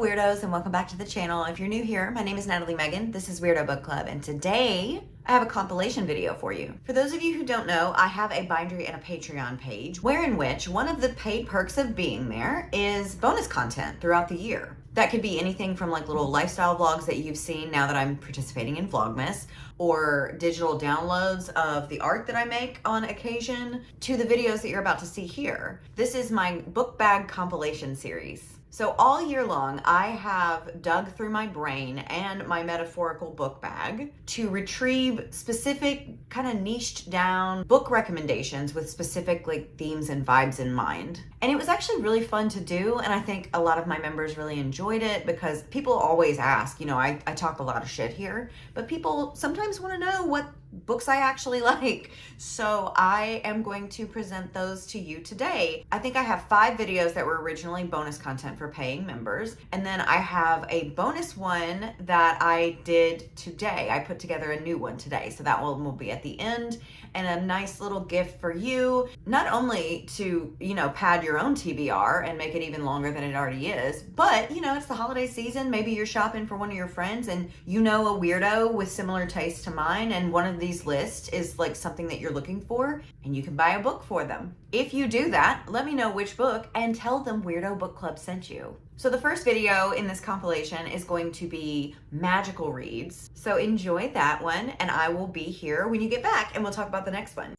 Weirdos, and welcome back to the channel. If you're new here, my name is Natalie Megan. This is Weirdo Book Club, and today I have a compilation video for you. For those of you who don't know, I have a Bindery and a Patreon page, wherein which one of the paid perks of being there is bonus content throughout the year. That could be anything from like little lifestyle vlogs that you've seen now that I'm participating in Vlogmas, or digital downloads of the art that I make on occasion, to the videos that you're about to see here. This is my book bag compilation series. So all year long, I have dug through my brain and my metaphorical book bag to retrieve specific kind of niched down book recommendations with specific like themes and vibes in mind. And it was actually really fun to do. And I think a lot of my members really enjoyed it because people always ask, you know, I talk a lot of shit here, but people sometimes want to know what books I actually like. So I am going to present those to you today. I think I have 5 videos that were originally bonus content for paying members. And then I have a bonus one that I did today. I put together a new one today. So that one will be at the end, and a nice little gift for you, not only to, you know, pad your own TBR and make it even longer than it already is, but, you know, it's the holiday season. Maybe you're shopping for one of your friends and you know a weirdo with similar tastes to mine, and one of these lists is like something that you're looking for, and you can buy a book for them. If you do that, let me know which book and tell them Weirdo Book Club sent you. So the first video in this compilation is going to be magical reads. So enjoy that one, and I will be here when you get back and we'll talk about the next one.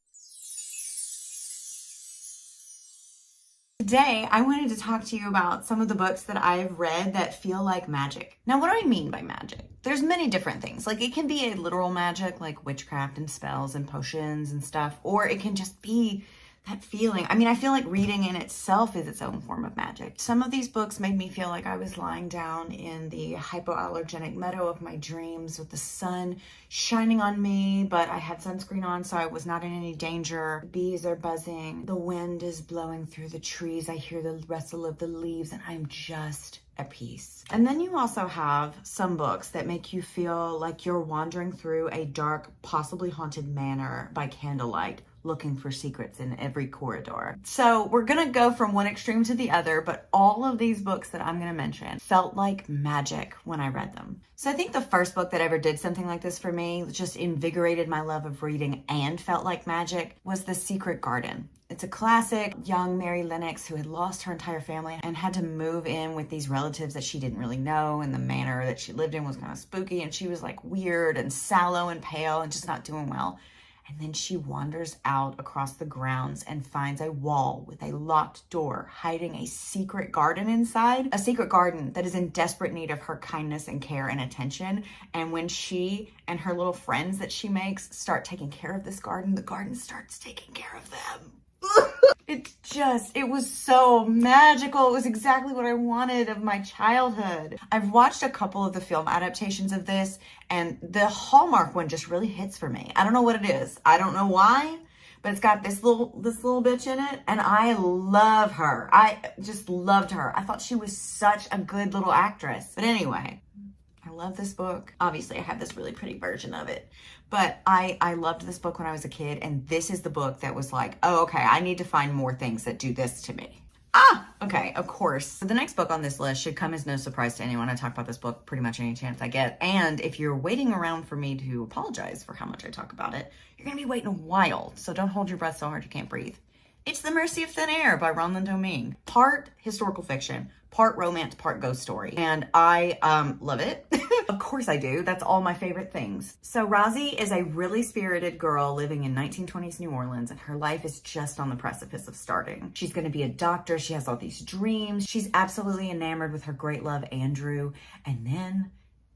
Today, I wanted to talk to you about some of the books that I've read that feel like magic. Now, what do I mean by magic? There's many different things. Like, it can be a literal magic, like witchcraft and spells and potions and stuff, or it can just be that feeling. I mean, I feel like reading in itself is its own form of magic. Some of these books made me feel like I was lying down in the hypoallergenic meadow of my dreams with the sun shining on me, but I had sunscreen on, so I was not in any danger. Bees are buzzing. The wind is blowing through the trees. I hear the rustle of the leaves, and I'm just at peace. And then you also have some books that make you feel like you're wandering through a dark, possibly haunted manor by candlelight, looking for secrets in every corridor. So we're gonna go from one extreme to the other, but all of these books that I'm gonna mention felt like magic when I read them. So I think the first book that ever did something like this for me, just invigorated my love of reading and felt like magic, was The Secret Garden. It's a classic. Young Mary Lennox, who had lost her entire family and had to move in with these relatives that she didn't really know, and the manor that she lived in was kind of spooky, and she was like weird and sallow and pale and just not doing well. And then she wanders out across the grounds and finds a wall with a locked door hiding a secret garden inside. A secret garden that is in desperate need of her kindness and care and attention. And when she and her little friends that she makes start taking care of this garden, the garden starts taking care of them. It was so magical. It was exactly what I wanted of my childhood. I've watched a couple of the film adaptations of this, and the Hallmark one just really hits for me. I don't know what it is. I don't know why, but it's got this little bitch in it, and I love her. I just loved her. I thought she was such a good little actress. But anyway, I love this book. Obviously, I have this really pretty version of it, but I loved this book when I was a kid, and this is the book that was like, oh, okay, I need to find more things that do this to me. Okay, of course. So the next book on this list should come as no surprise to anyone. I talk about this book pretty much any chance I get, and if you're waiting around for me to apologize for how much I talk about it, you're gonna be waiting a while, so don't hold your breath so hard you can't breathe. It's The Mercy of Thin Air by Ronald Domingue. Part historical fiction, part romance, part ghost story. And I love it. Of course I do. That's all my favorite things. So Rosie is a really spirited girl living in 1920s New Orleans, and her life is just on the precipice of starting. She's going to be a doctor. She has all these dreams. She's absolutely enamored with her great love, Andrew. And then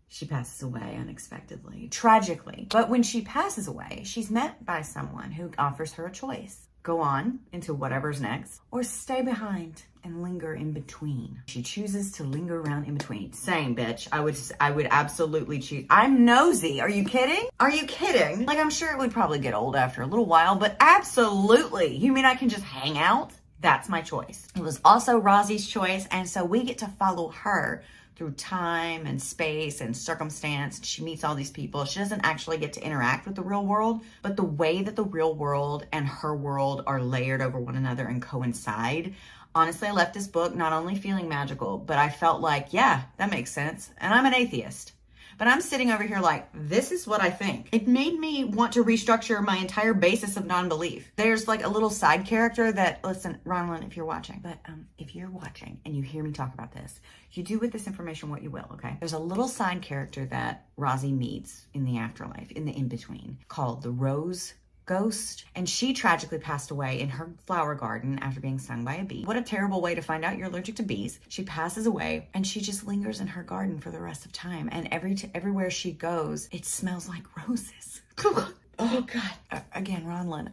she passes away unexpectedly, tragically. But when she passes away, she's met by someone who offers her a choice. Go on into whatever's next, or stay behind and linger in between. She chooses to linger around in between. Same, bitch. I would absolutely choose. I'm nosy. Are you kidding? Are you kidding? Like, I'm sure it would probably get old after a little while, but absolutely. You mean I can just hang out? That's my choice. It was also Rosie's choice, and so we get to follow her through time and space and circumstance. She meets all these people. She doesn't actually get to interact with the real world, but the way that the real world and her world are layered over one another and coincide. Honestly, I left this book not only feeling magical, but I felt like, yeah, that makes sense. And I'm an atheist. But I'm sitting over here like, this is what I think. It made me want to restructure my entire basis of non-belief. There's like a little side character that, listen, Ronlyn, if you're watching, but if you're watching and you hear me talk about this, you do with this information what you will, okay? There's a little side character that Rosie meets in the afterlife, in the in-between, called the Rose Ghost, and she tragically passed away in her flower garden after being stung by a bee. What a terrible way to find out you're allergic to bees. She passes away and she just lingers in her garden for the rest of time, and everywhere she goes it smells like roses. Oh God. Again, Ronlyn,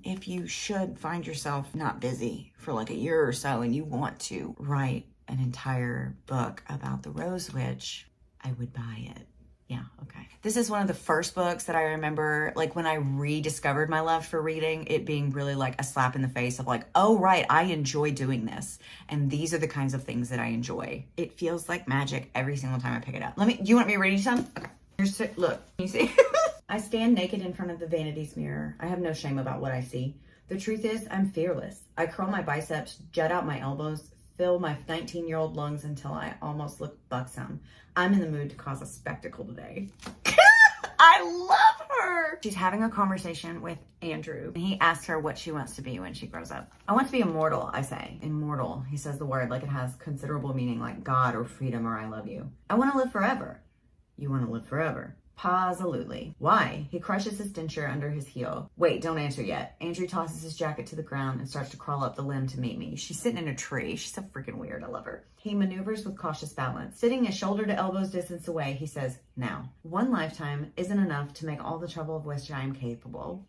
if you should find yourself not busy for like a year or so and you want to write an entire book about the Rose Witch, I would buy it. Yeah, okay. This is one of the first books that I remember, like when I rediscovered my love for reading, it being really like a slap in the face of like, oh right, I enjoy doing this. And these are the kinds of things that I enjoy. It feels like magic every single time I pick it up. Do you want me to read you some? Okay. Look, you see? I stand naked in front of the vanity's mirror. I have no shame about what I see. The truth is, I'm fearless. I curl my biceps, jut out my elbows, fill my 19-year-old lungs until I almost look buxom. I'm in the mood to cause a spectacle today. I love her. She's having a conversation with Andrew. He asks her what she wants to be when she grows up. I want to be immortal, I say. Immortal. He says the word like it has considerable meaning, like God or freedom or I love you. I want to live forever. You want to live forever? Absolutely. Why? He crushes his denture under his heel. Wait, don't answer yet. Andrew tosses his jacket to the ground and starts to crawl up the limb to meet me. She's sitting in a tree. She's so freaking weird. I love her. He maneuvers with cautious balance. Sitting a shoulder to elbows distance away, he says, now, one lifetime isn't enough to make all the trouble of which I am capable.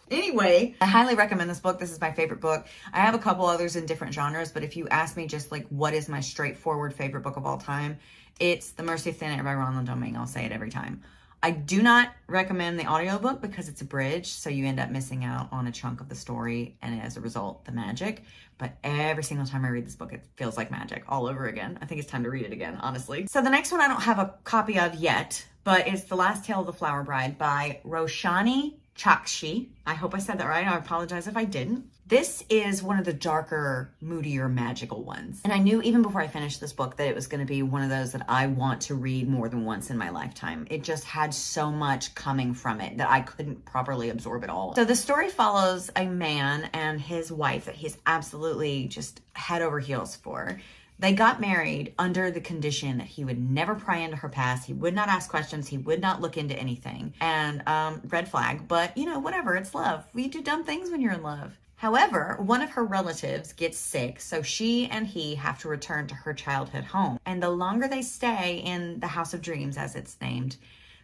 Anyway, I highly recommend this book. This is my favorite book. I have a couple others in different genres, but if you ask me just like what is my straightforward favorite book of all time, it's The Mercy of Thin Air by Ronald Domingue. I'll say it every time. I do not recommend the audiobook because it's abridged, so you end up missing out on a chunk of the story and as a result, the magic. But every single time I read this book, it feels like magic all over again. I think it's time to read it again, honestly. So the next one I don't have a copy of yet, but it's The Last Tale of the Flower Bride by Roshani Chakshi. I hope I said that right. I apologize if I didn't. This is one of the darker, moodier, magical ones. And I knew even before I finished this book that it was going to be one of those that I want to read more than once in my lifetime. It just had so much coming from it that I couldn't properly absorb it all. So the story follows a man and his wife that he's absolutely just head over heels for. They got married under the condition that he would never pry into her past. He would not ask questions. He would not look into anything. And red flag, but you know, whatever, it's love. We do dumb things when you're in love. However, one of her relatives gets sick, so she and he have to return to her childhood home. And the longer they stay in the House of Dreams, as it's named,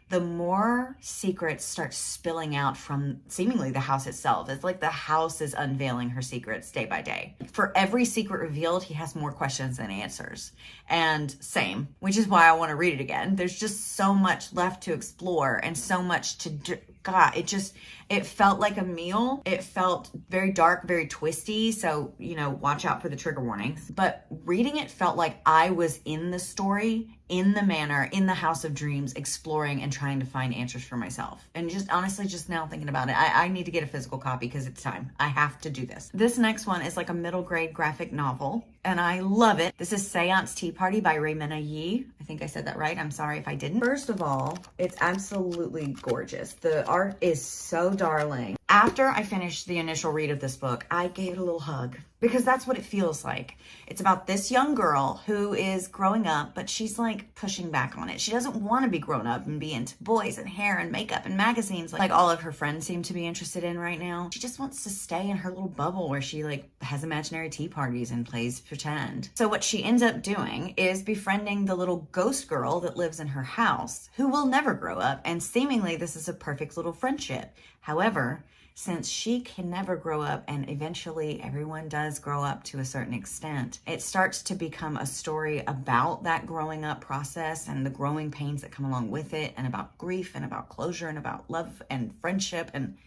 the more secrets start spilling out from seemingly the house itself. It's like the house is unveiling her secrets day by day. For every secret revealed, he has more questions than answers. And same, which is why I want to read it again. There's just so much left to explore and so much to do. God, it felt like a meal. It felt very dark, very twisty. So, you know, watch out for the trigger warnings. But reading it felt like I was in the story, in the manor, in the House of Dreams, exploring and trying to find answers for myself. And just honestly, just now thinking about it, I need to get a physical copy because it's time. I have to do this. This next one is like a middle grade graphic novel, and I love it. This is Seance Tea Party by Raymina Yi. I think I said that right. I'm sorry if I didn't. First of all, it's absolutely gorgeous. The art is so darling. After I finished the initial read of this book, I gave it a little hug because that's what it feels like. It's about this young girl who is growing up, but she's like pushing back on it. She doesn't want to be grown up and be into boys and hair and makeup and magazines like all of her friends seem to be interested in right now. She just wants to stay in her little bubble where she like has imaginary tea parties and plays pretend. So what she ends up doing is befriending the little ghost girl that lives in her house who will never grow up, and seemingly this is a perfect little friendship. However, since she can never grow up and eventually everyone does grow up to a certain extent, it starts to become a story about that growing up process and the growing pains that come along with it, and about grief and about closure and about love and friendship. And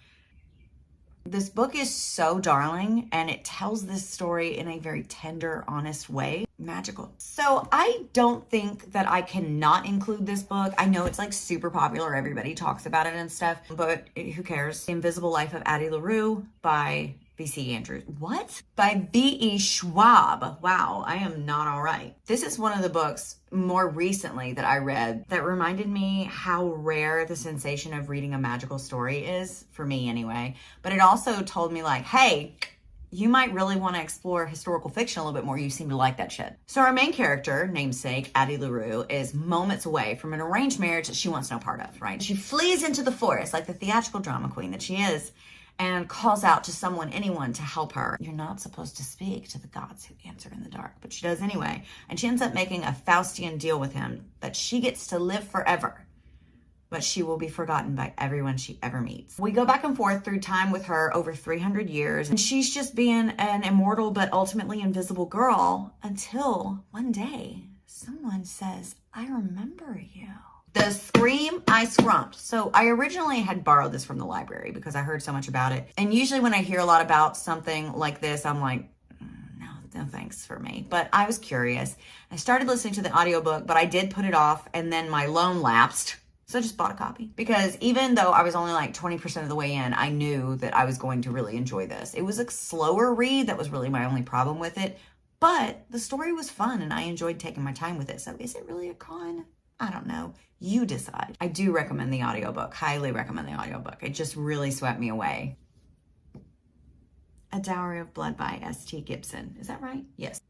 this book is so darling, and it tells this story in a very tender, honest way. magical. So I don't think that I cannot include this book. I know it's like super popular. Everybody talks about it and stuff, but who cares? The Invisible Life of Addie LaRue by B.C. Andrews. What? By B.E. Schwab. Wow, I am not all right. This is one of the books more recently that I read that reminded me how rare the sensation of reading a magical story is, for me anyway. But it also told me like, hey, you might really want to explore historical fiction a little bit more. You seem to like that shit. So our main character, namesake Addie LaRue, is moments away from an arranged marriage that she wants no part of, right? She flees into the forest like the theatrical drama queen that she is and calls out to someone, anyone, to help her. You're not supposed to speak to the gods who answer in the dark, but she does anyway. And she ends up making a Faustian deal with him that she gets to live forever, but she will be forgotten by everyone she ever meets. We go back and forth through time with her over 300 years, and she's just being an immortal but ultimately invisible girl until one day someone says, I remember you. The scream I scrumped. So I originally had borrowed this from the library because I heard so much about it. And usually when I hear a lot about something like this, I'm like, no thanks for me. But I was curious. I started listening to the audiobook, but I did put it off and then my loan lapsed. So I just bought a copy because even though I was only like 20% of the way in, I knew that I was going to really enjoy this. It was a slower read. That was really my only problem with it. But the story was fun and I enjoyed taking my time with it. So is it really a con? I don't know. You decide. I do recommend the audiobook. Highly recommend the audiobook. It just really swept me away. A Dowry of Blood by S.T. Gibson. Is that right? Yes.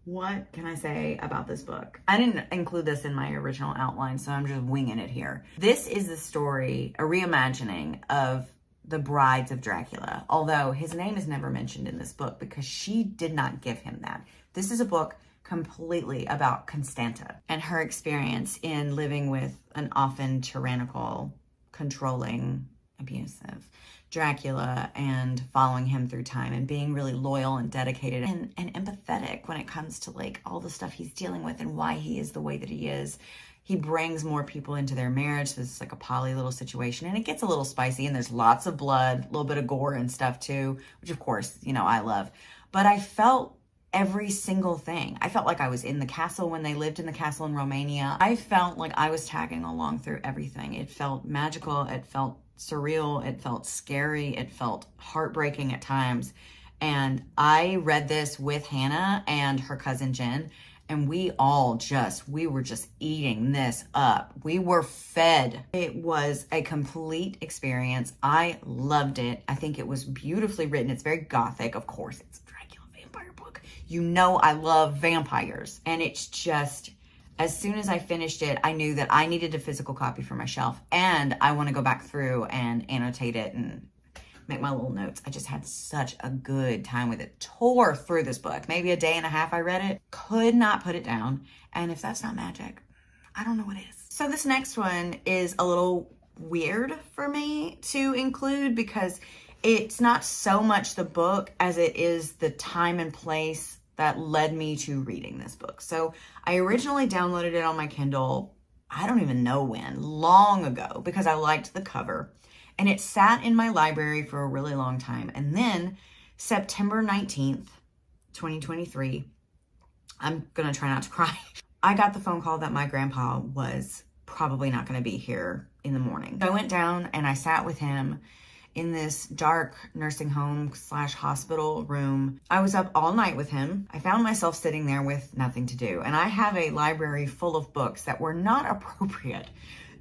What can I say about this book? I didn't include this in my original outline, so I'm just winging it here. This is the story, a reimagining of the Brides of Dracula, although his name is never mentioned in this book because she did not give him that. This is a book completely about Constanta and her experience in living with an often tyrannical, controlling, abusive Dracula and following him through time and being really loyal and dedicated and empathetic when it comes to like all the stuff he's dealing with and why he is the way that he is. He brings more people into their marriage. So it's like a poly little situation and it gets a little spicy and there's lots of blood, a little bit of gore and stuff too, which of course, you know, I love. But I felt every single thing. I felt like I was in the castle when they lived in the castle in Romania. I felt like I was tagging along through everything. It felt magical. It felt surreal. It felt scary. It felt heartbreaking at times. And I read this with Hannah and her cousin Jen, and we were just eating this up. We were fed. It was a complete experience. I loved it. I think it was beautifully written. It's very gothic. Of course, it's a Dracula vampire book. You know I love vampires. And it's just, as soon as I finished it, I knew that I needed a physical copy for my shelf. And I want to go back through and annotate it and make my little notes. I just had such a good time with it. Tore through this book. Maybe a day and a half I read it. Could not put it down. And if that's not magic, I don't know what is. So this next one is a little weird for me to include because it's not so much the book as it is the time and place that led me to reading this book. So I originally downloaded it on my Kindle, I don't even know when, long ago, because I liked the cover. And it sat in my library for a really long time. And then September 19th, 2023, I'm going to try not to cry. I got the phone call that my grandpa was probably not going to be here in the morning. So I went down and I sat with him in this dark nursing home / hospital room. I was up all night with him. I found myself sitting there with nothing to do. And I have a library full of books that were not appropriate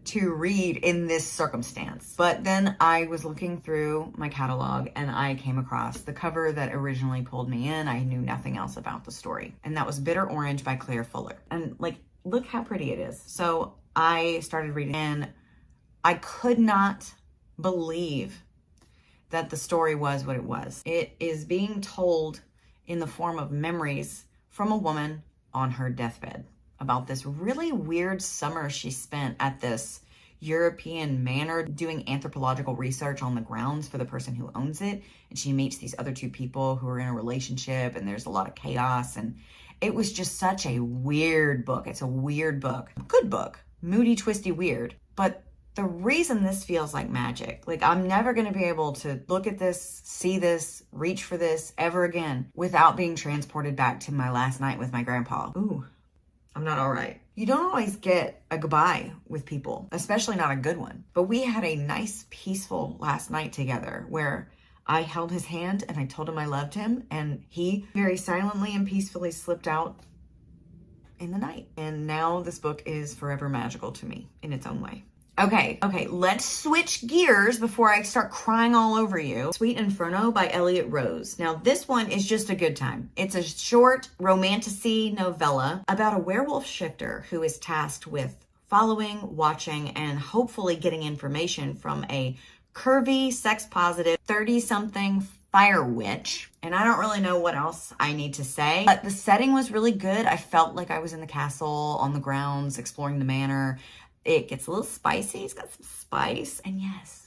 to read in this circumstance. But then I was looking through my catalog and I came across the cover that originally pulled me in. I knew nothing else about the story. And that was Bitter Orange by Claire Fuller. And like, look how pretty it is. So I started reading and I could not believe that the story was what it was. It is being told in the form of memories from a woman on her deathbed about this really weird summer she spent at this European manor doing anthropological research on the grounds for the person who owns it. And she meets these other two people who are in a relationship and there's a lot of chaos. And it was just such a weird book. It's a weird book. Good book. Moody, twisty, weird. But the reason this feels like magic, like I'm never going to be able to look at this, see this, reach for this ever again without being transported back to my last night with my grandpa. Ooh, I'm not all right. You don't always get a goodbye with people, especially not a good one. But we had a nice, peaceful last night together where I held his hand and I told him I loved him, and he very silently and peacefully slipped out in the night. And now this book is forever magical to me in its own way. Okay, let's switch gears before I start crying all over you. Sweet Inferno by Elliot Rose. Now, this one is just a good time. It's a short romantasy novella about a werewolf shifter who is tasked with following, watching, and hopefully getting information from a curvy, sex-positive, 30-something fire witch. And I don't really know what else I need to say, but the setting was really good. I felt like I was in the castle, on the grounds, exploring the manor. It gets a little spicy. It's got some spice. And yes.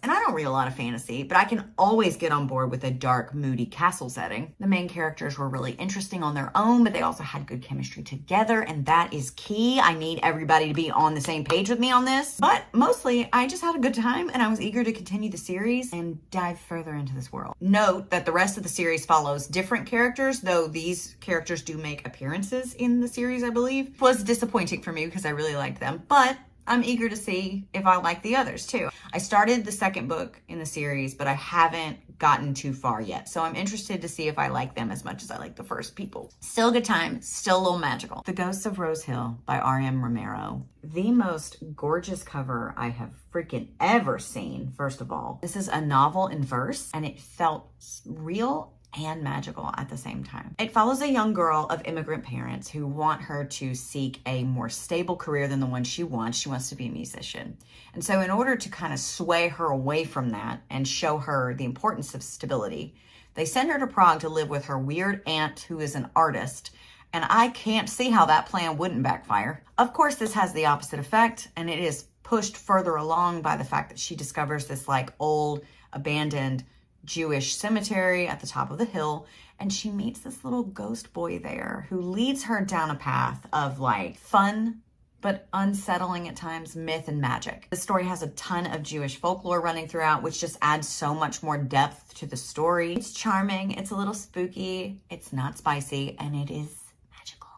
And I don't read a lot of fantasy, but I can always get on board with a dark, moody castle setting. The main characters were really interesting on their own, but they also had good chemistry together, and that is key. I need everybody to be on the same page with me on this. But mostly, I just had a good time, and I was eager to continue the series and dive further into this world. Note that the rest of the series follows different characters, though these characters do make appearances in the series, I believe. It was disappointing for me because I really liked them, but I'm eager to see if I like the others too. I started the second book in the series, but I haven't gotten too far yet. So I'm interested to see if I like them as much as I like the first people. Still a good time, still a little magical. The Ghosts of Rose Hill by R.M. Romero. The most gorgeous cover I have freaking ever seen, first of all. This is a novel in verse, and it felt real and magical at the same time. It follows a young girl of immigrant parents who want her to seek a more stable career than the one she wants. She wants to be a musician. And so in order to kind of sway her away from that and show her the importance of stability, they send her to Prague to live with her weird aunt who is an artist. And I can't see how that plan wouldn't backfire. Of course, this has the opposite effect, and it is pushed further along by the fact that she discovers this like old, abandoned Jewish cemetery at the top of the hill, and she meets this little ghost boy there who leads her down a path of like fun but unsettling at times myth and magic. The story has a ton of Jewish folklore running throughout, which just adds so much more depth to the story. It's charming, it's a little spooky, it's not spicy, and it is magical.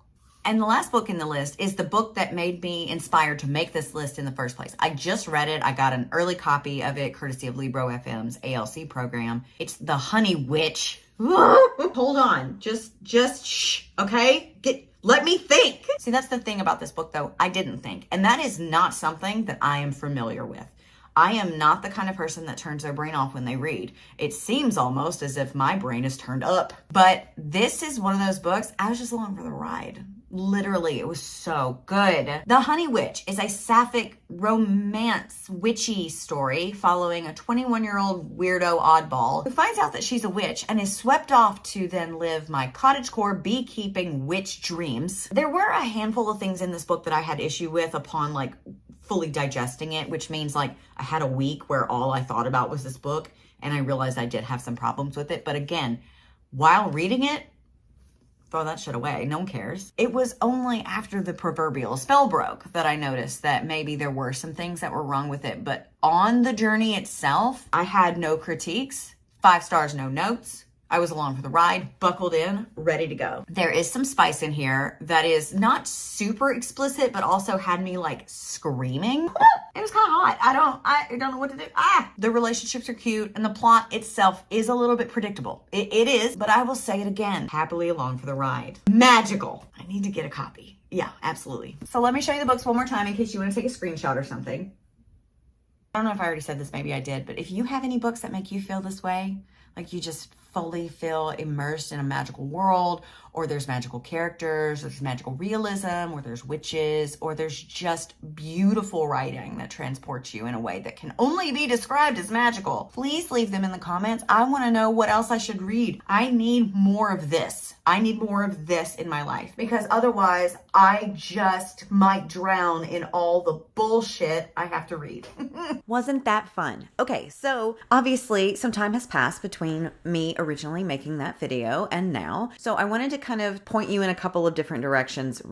And the last book in the list is the book that made me inspired to make this list in the first place. I just read it. I got an early copy of it courtesy of Libro FM's ALC program. It's The Honey Witch. Hold on. Just shh, okay? Let me think. See, that's the thing about this book, though. I didn't think. And that is not something that I am familiar with. I am not the kind of person that turns their brain off when they read. It seems almost as if my brain is turned up. But this is one of those books, I was just along for the ride. Literally, it was so good. The Honey Witch is a sapphic romance witchy story following a 21-year-old weirdo oddball who finds out that she's a witch and is swept off to then live my cottagecore beekeeping witch dreams. There were a handful of things in this book that I had issue with upon like fully digesting it, which means like I had a week where all I thought about was this book, and I realized I did have some problems with it. But again, while reading it, throw that shit away. No one cares. It was only after the proverbial spell broke that I noticed that maybe there were some things that were wrong with it. But on the journey itself, I had no critiques, 5 stars, no notes. I was along for the ride, buckled in, ready to go. There is some spice in here that is not super explicit, but also had me like screaming. It was kind of hot. I don't know what to do. The relationships are cute, and the plot itself is a little bit predictable. It is, but I will say it again. Happily along for the ride. Magical. I need to get a copy. Yeah, absolutely. So let me show you the books one more time in case you want to take a screenshot or something. I don't know if I already said this, maybe I did, but if you have any books that make you feel this way, like you just fully feel immersed in a magical world, or there's magical characters, or there's magical realism, or there's witches, or there's just beautiful writing that transports you in a way that can only be described as magical, please leave them in the comments. I want to know what else I should read. I need more of this. I need more of this in my life, because otherwise I just might drown in all the bullshit I have to read. Wasn't that fun? Okay, so obviously some time has passed between me originally making that video and now. So I wanted to kind of point you in a couple of different directions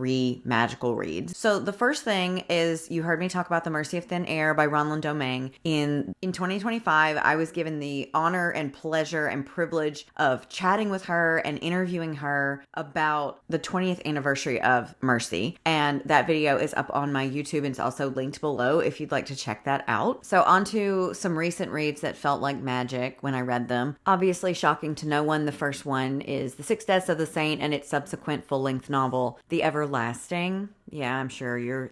magical reads. So the first thing is, you heard me talk about The Mercy of Thin Air by Ronald Domingue. In 2025, I was given the honor and pleasure and privilege of chatting with her and interviewing her about the 20th anniversary of Mercy. And that video is up on my YouTube and it's also linked below if you'd like to check that out. So on to some recent reads that felt like magic when I read them. Obviously shocking to no one, the first one is The Six Deaths of the Saint and its subsequent full-length novel, The Everlasting. Yeah, I'm sure your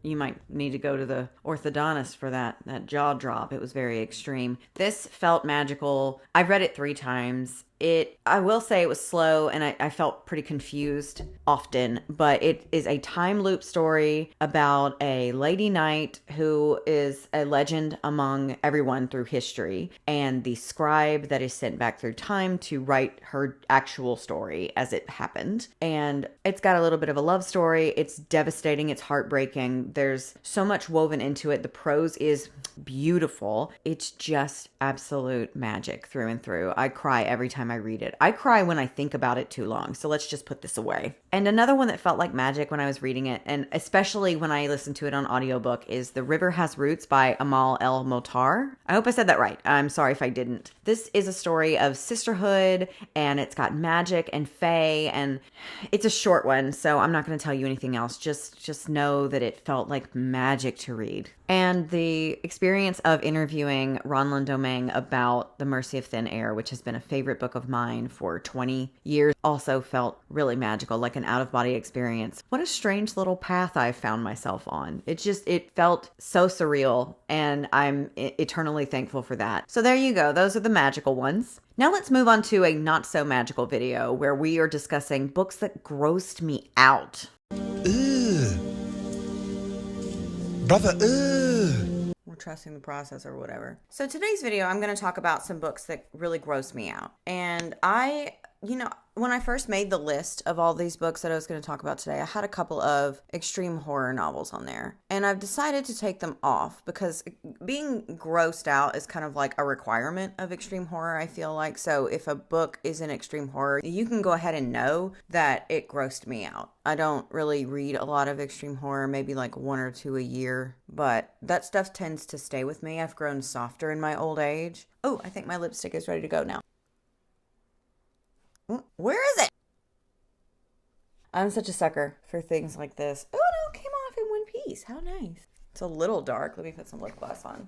you might need to go to the orthodontist for that jaw drop. It was very extreme. This felt magical. I've read it 3 times. I will say it was slow and I felt pretty confused often, but it is a time loop story about a lady knight who is a legend among everyone through history, and the scribe that is sent back through time to write her actual story as it happened. And it's got a little bit of a love story. It's devastating. It's heartbreaking. There's so much woven into it. The prose is beautiful. It's just absolute magic through and through. I cry every time I read it. I cry when I think about it too long. So let's just put this away. And another one that felt like magic when I was reading it, and especially when I listened to it on audiobook, is The River Has Roots by Amal El Motar. I hope I said that right. I'm sorry if I didn't. This is a story of sisterhood, and it's got magic and fae, and it's a short one, so I'm not going to tell you anything else. Just know that it felt like magic to read. And the experience of interviewing Ronald Domingue about The Mercy of Thin Air, which has been a favorite book of mine for 20 years, also felt really magical, like an out-of-body experience. What a strange little path I found myself on. It felt so surreal, and I'm eternally thankful for that. So there you go. Those are the magical ones. Now let's move on to a not-so-magical video where we are discussing books that grossed me out. Brother, We're trusting the process or whatever. So today's video, I'm going to talk about some books that really grossed me out. And when I first made the list of all these books that I was going to talk about today, I had a couple of extreme horror novels on there. And I've decided to take them off because being grossed out is kind of like a requirement of extreme horror, I feel like. So if a book is an extreme horror, you can go ahead and know that it grossed me out. I don't really read a lot of extreme horror, maybe like 1 or 2 a year, but that stuff tends to stay with me. I've grown softer in my old age. Oh, I think my lipstick is ready to go now. Where is it? I'm such a sucker for things like this. Oh no, it came off in one piece. How nice. It's a little dark. Let me put some lip gloss on.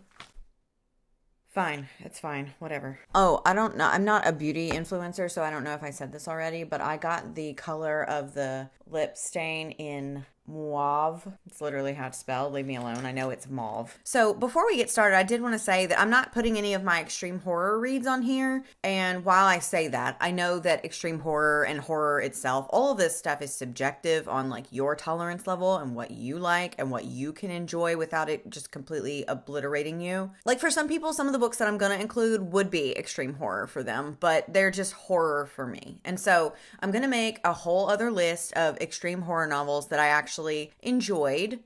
Fine. It's fine. Whatever. Oh, I don't know. I'm not a beauty influencer, so I don't know if I said this already, but I got the color of the lip stain in mauve. It's literally how it's spelled. Leave me alone. I know it's mauve. So before we get started, I did want to say that I'm not putting any of my extreme horror reads on here. And while I say that, I know that extreme horror and horror itself, all of this stuff is subjective on like your tolerance level and what you like and what you can enjoy without it just completely obliterating you. Like for some people, some of the books that I'm going to include would be extreme horror for them, but they're just horror for me. And so I'm going to make a whole other list of extreme horror novels that I actually enjoyed.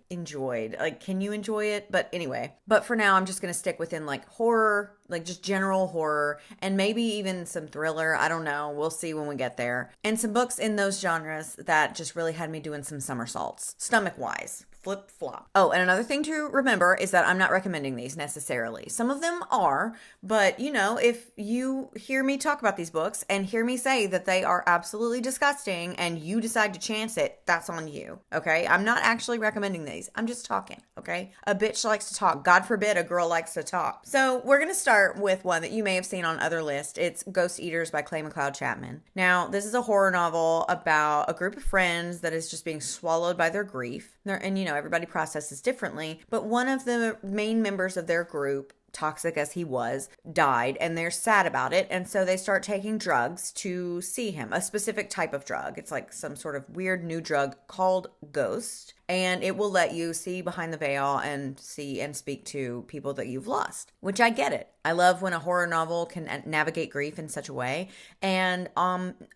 Like, can you enjoy it? But anyway, but for now, I'm just going to stick within like horror, like just general horror, and maybe even some thriller. I don't know. We'll see when we get there. And some books in those genres that just really had me doing some somersaults, stomach-wise. Flip flop. Oh, and another thing to remember is that I'm not recommending these necessarily. Some of them are, but if you hear me talk about these books and hear me say that they are absolutely disgusting and you decide to chance it, that's on you. Okay? I'm not actually recommending these. I'm just talking. Okay? A bitch likes to talk. God forbid a girl likes to talk. So we're going to start with one that you may have seen on other lists. It's Ghost Eaters by Clay McLeod Chapman. Now, this is a horror novel about a group of friends that is just being swallowed by their grief. And everybody processes differently, but one of the main members of their group, toxic as he was, died, and they're sad about it, and so they start taking drugs to see him, a specific type of drug. It's like some sort of weird new drug called Ghost, and it will let you see behind the veil and see and speak to people that you've lost, which I get it. I love when a horror novel can navigate grief in such a way, and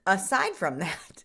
aside from that,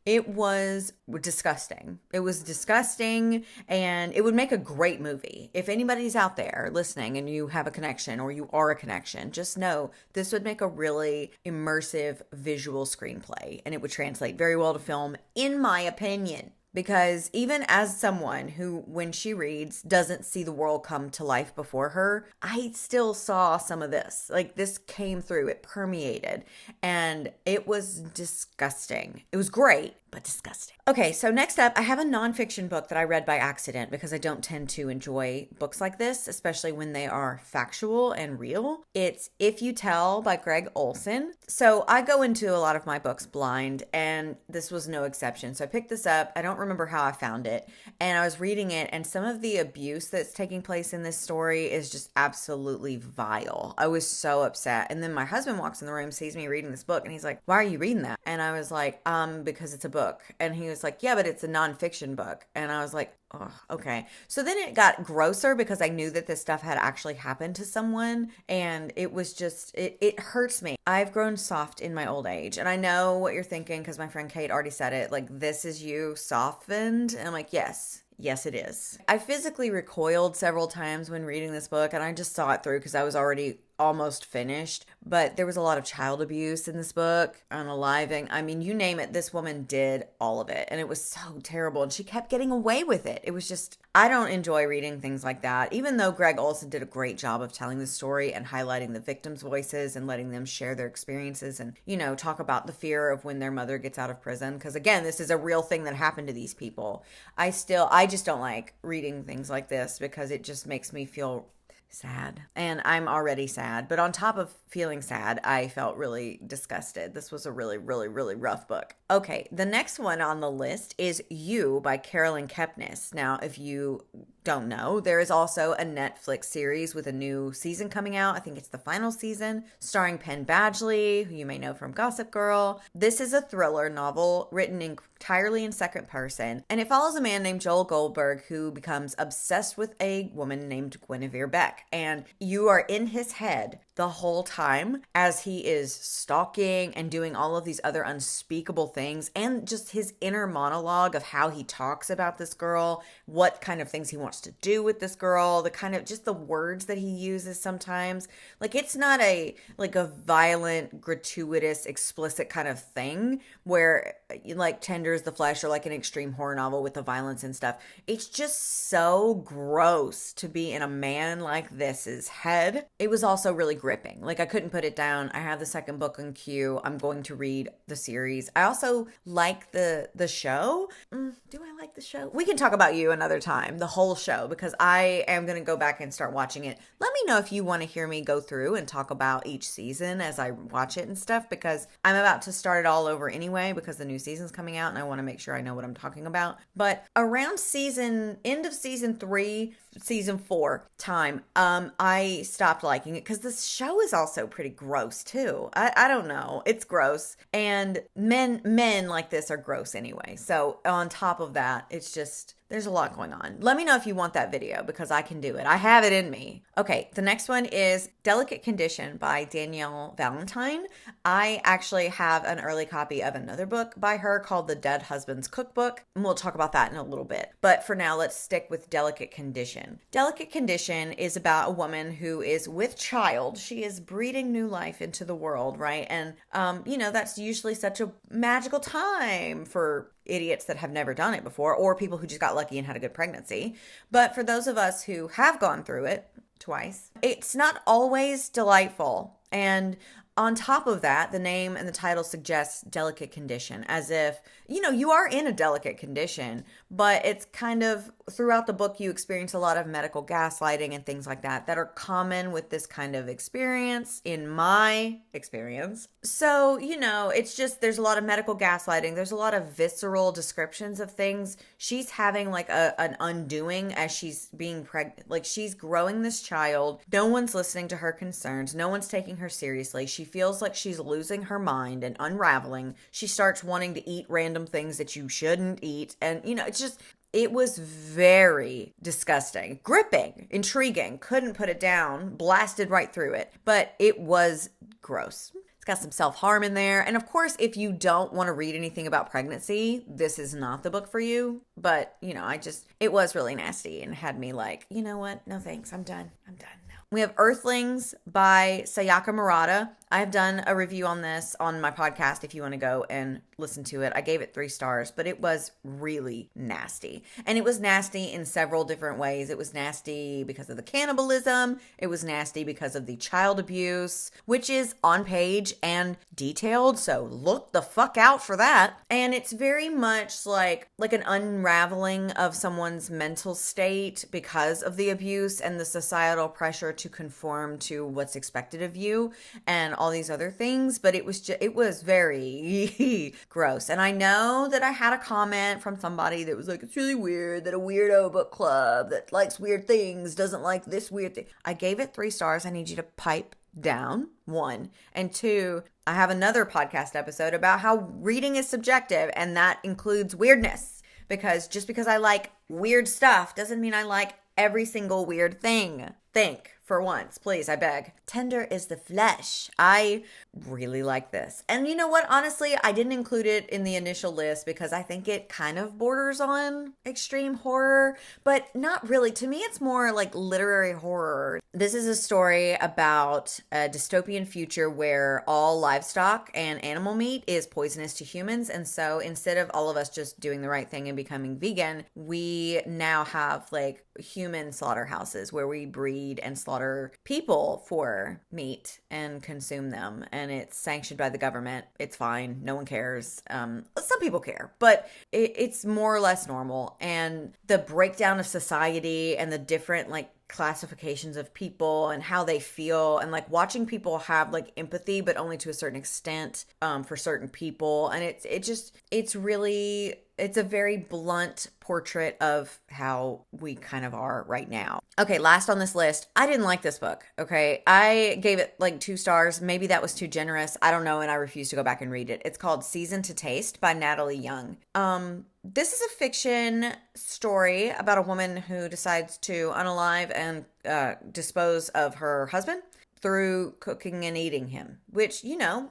It was disgusting. It was disgusting, and it would make a great movie. If anybody's out there listening and you have a connection or you are a connection, just know this would make a really immersive visual screenplay, and it would translate very well to film, in my opinion. Because even as someone who, when she reads, doesn't see the world come to life before her, I still saw some of this. Like, this came through, it permeated, and it was disgusting. It was great, but disgusting. Okay, so next up, I have a nonfiction book that I read by accident because I don't tend to enjoy books like this, especially when they are factual and real. It's If You Tell by Greg Olson. So I go into a lot of my books blind, and this was no exception. So I picked this up. I don't remember how I found it, and I was reading it, and some of the abuse that's taking place in this story is just absolutely vile. I was so upset. And then my husband walks in the room, sees me reading this book, and he's like, "Why are you reading that?" And I was like, because it's a book. And he was like, "Yeah, but it's a nonfiction book." And I was like, "Oh, okay." So then it got grosser because I knew that this stuff had actually happened to someone. And it was just, it hurts me. I've grown soft in my old age. And I know what you're thinking because my friend Kate already said it. Like, this is you softened. And I'm like, yes. Yes, it is. I physically recoiled several times when reading this book, and I just saw it through because I was already almost finished. But there was a lot of child abuse in this book, unaliving. I mean, you name it, this woman did all of it, and it was so terrible, and she kept getting away with it. It was just, I don't enjoy reading things like that, even though Greg Olson did a great job of telling the story and highlighting the victims' voices and letting them share their experiences and, you know, talk about the fear of when their mother gets out of prison. Because again, this is a real thing that happened to these people. I just don't like reading things like this because it just makes me feel sad. And I'm already sad. But on top of feeling sad, I felt really disgusted. This was a really, really, really rough book. Okay, the next one on the list is You by Carolyn Kepnes. Now, if you don't know, there is also a Netflix series with a new season coming out. I think it's the final season, starring Penn Badgley, who you may know from Gossip Girl. This is a thriller novel written entirely in second person, and it follows a man named Joel Goldberg who becomes obsessed with a woman named Guinevere Beck. And you are in his head the whole time as he is stalking and doing all of these other unspeakable things, and just his inner monologue of how he talks about this girl, what kind of things he wants to do with this girl, the kind of just the words that he uses sometimes. Like, it's not a violent, gratuitous, explicit kind of thing where like tenders the flesh or like an extreme horror novel with the violence and stuff. It's just so gross to be in a man like this's head. It was also really gripping. Like, I couldn't put it down. I have the second book in queue. I'm going to read the series. I also like the show. Do I like the show? We can talk about You another time, the whole show, because I am going to go back and start watching it. Let me know if you want to hear me go through and talk about each season as I watch it and stuff, because I'm about to start it all over anyway because the new season's coming out and I want to make sure I know what I'm talking about. But around end of season 3, season 4 time, I stopped liking it because this show is also pretty gross too. I don't know. It's gross. And men like this are gross anyway. So on top of that, it's just, there's a lot going on. Let me know if you want that video because I can do it. I have it in me. Okay, the next one is Delicate Condition by Danielle Valentine. I actually have an early copy of another book by her called The Dead Husband's Cookbook, and we'll talk about that in a little bit. But for now, let's stick with Delicate Condition. Delicate Condition is about a woman who is with child. She is breathing new life into the world, right? And, that's usually such a magical time for idiots that have never done it before, or people who just got lucky and had a good pregnancy. But for those of us who have gone through it twice, it's not always delightful. And on top of that, the name and the title suggests delicate condition, as if, you are in a delicate condition, but it's kind of throughout the book, you experience a lot of medical gaslighting and things like that are common with this kind of experience, in my experience. So, it's just, there's a lot of medical gaslighting. There's a lot of visceral descriptions of things. She's having like an undoing as she's being pregnant. Like, she's growing this child. No one's listening to her concerns. No one's taking her seriously. She feels like she's losing her mind and unraveling. She starts wanting to eat random things that you shouldn't eat. And, it was very disgusting, gripping, intriguing, couldn't put it down, blasted right through it, but it was gross. It's got some self-harm in there. And of course, if you don't want to read anything about pregnancy, this is not the book for you. But, it was really nasty and had me like, you know what? No thanks. I'm done. No. We have Earthlings by Sayaka Murata. I have done a review on this on my podcast if you want to go and listen to it. I gave it 3 stars, but it was really nasty. And it was nasty in several different ways. It was nasty because of the cannibalism. It was nasty because of the child abuse, which is on page and detailed. So look the fuck out for that. And it's very much like an unraveling of someone's mental state because of the abuse and the societal pressure to conform to what's expected of you and all these other things. But it was very gross. And I know that I had a comment from somebody that was like, it's really weird that a weirdo book club that likes weird things doesn't like this weird thing. I gave it 3 stars. I need you to pipe down, 1. And 2, I have another podcast episode about how reading is subjective, and that includes weirdness. Because just because I like weird stuff doesn't mean I like every single weird thing. Think for once, please, I beg. Tender is the flesh. I really like this. And you know what? Honestly, I didn't include it in the initial list because I think it kind of borders on extreme horror, but not really. To me, it's more like literary horror. This is a story about a dystopian future where all livestock and animal meat is poisonous to humans. And so instead of all of us just doing the right thing and becoming vegan, we now have like human slaughterhouses where we breed and slaughter people for meat and consume them. And it's sanctioned by the government. It's fine. No one cares. Some people care, but it's more or less normal. And the breakdown of society and the different like classifications of people and how they feel, and like watching people have like empathy but only to a certain extent for certain people. And it's a very blunt portrait of how we kind of are right now. Okay, last on this list, I didn't like this book, okay? I gave it like 2 stars. Maybe that was too generous. I don't know, and I refuse to go back and read it. It's called Season to Taste by Natalie Young. This is a fiction story about a woman who decides to unalive and dispose of her husband through cooking and eating him, which,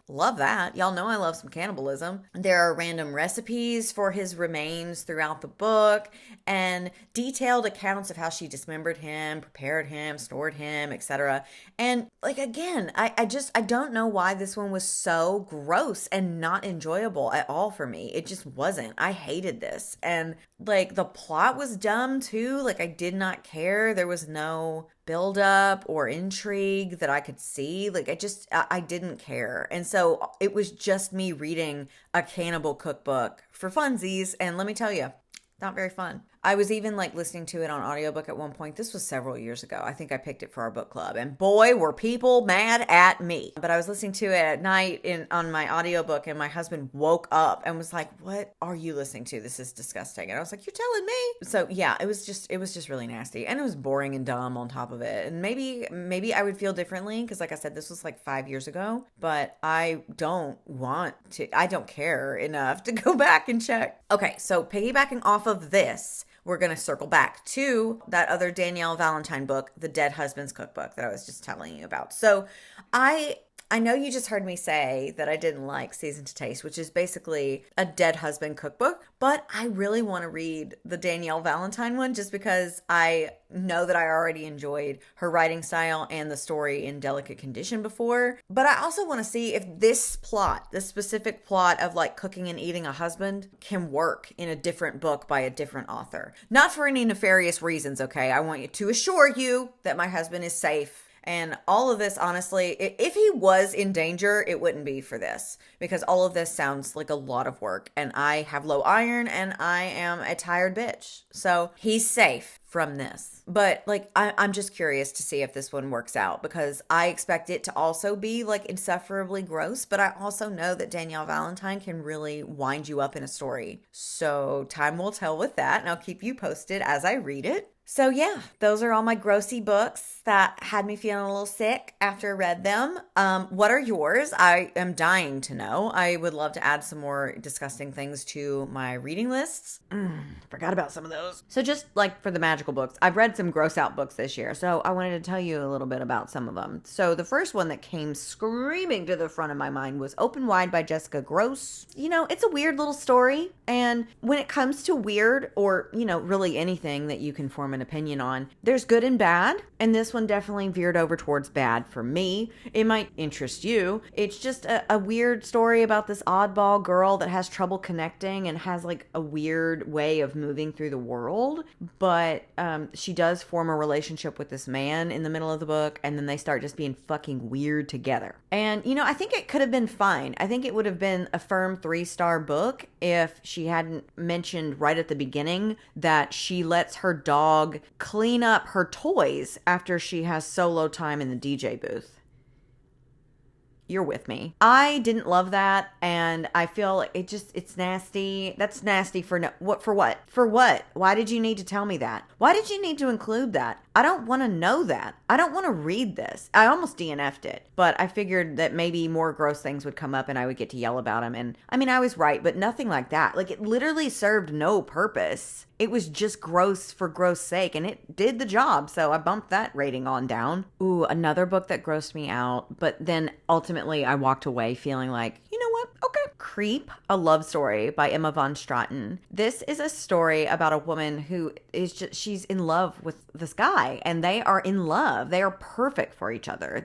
love that. Y'all know I love some cannibalism. There are random recipes for his remains throughout the book and detailed accounts of how she dismembered him, prepared him, stored him, etc. And like, again, I don't know why this one was so gross and not enjoyable at all for me. It just wasn't. I hated this. And like the plot was dumb too. Like I did not care. There was no build up or intrigue that I could see. Like I didn't care. And so it was just me reading a cannibal cookbook for funsies. And let me tell you, not very fun. I was even like listening to it on audiobook at one point. This was several years ago. I think I picked it for our book club, and boy, were people mad at me. But I was listening to it at night on my audiobook, and my husband woke up and was like, "What are you listening to? This is disgusting." And I was like, "You're telling me?" So yeah, it was just really nasty, and it was boring and dumb on top of it. And maybe I would feel differently because, like I said, this was like 5 years ago. But I don't care enough to go back and check. Okay, so piggybacking off of this, we're going to circle back to that other Danielle Valentine book, The Dead Husband's Cookbook, that I was just telling you about. So I know you just heard me say that I didn't like Season to Taste, which is basically a dead husband cookbook, but I really want to read the Danielle Valentine one just because I know that I already enjoyed her writing style and the story in Delicate Condition before. But I also want to see if this specific plot of like cooking and eating a husband can work in a different book by a different author. Not for any nefarious reasons, okay? I want you to assure you that my husband is safe. And all of this, honestly, if he was in danger, it wouldn't be for this, because all of this sounds like a lot of work, and I have low iron and I am a tired bitch. So he's safe from this. But like, I'm just curious to see if this one works out, because I expect it to also be like insufferably gross, but I also know that Danielle Valentine can really wind you up in a story. So time will tell with that, and I'll keep you posted as I read it. So yeah, those are all my grossy books that had me feeling a little sick after I read them. What are yours? I am dying to know. I would love to add some more disgusting things to my reading lists. Forgot about some of those. So just like for the magical books, I've read some gross out books this year. So I wanted to tell you a little bit about some of them. So the first one that came screaming to the front of my mind was Open Wide by Jessica Gross. You know, it's a weird little story. And when it comes to weird or, you know, really anything that you can form an opinion on, there's good and bad. And this one definitely veered over towards bad for me. It might interest you. It's just a weird story about this oddball girl that has trouble connecting and has like a weird way of moving through the world. But she does form a relationship with this man in the middle of the book, and then they start just being fucking weird together. And, you know, I think it could have been fine. I think it would have been a firm 3-star book if she hadn't mentioned right at the beginning that she lets her dog clean up her toys after she has solo time in the DJ booth. You're with me. I didn't love that, and I feel it's nasty. That's nasty for what? For what? Why did you need to tell me that? Why did you need to include that? I don't want to know that. I don't want to read this. I almost DNF'd it, but I figured that maybe more gross things would come up and I would get to yell about them. And I mean, I was right, but nothing like that. Like, it literally served no purpose. It was just gross for gross sake, and it did the job, so I bumped that rating on down. Ooh, another book that grossed me out, but then ultimately I walked away feeling like, you know what? Okay. Creep, a love story by Emma von Straten. This is a story about a woman who is she's in love with this guy, and they are in love. They are perfect for each other.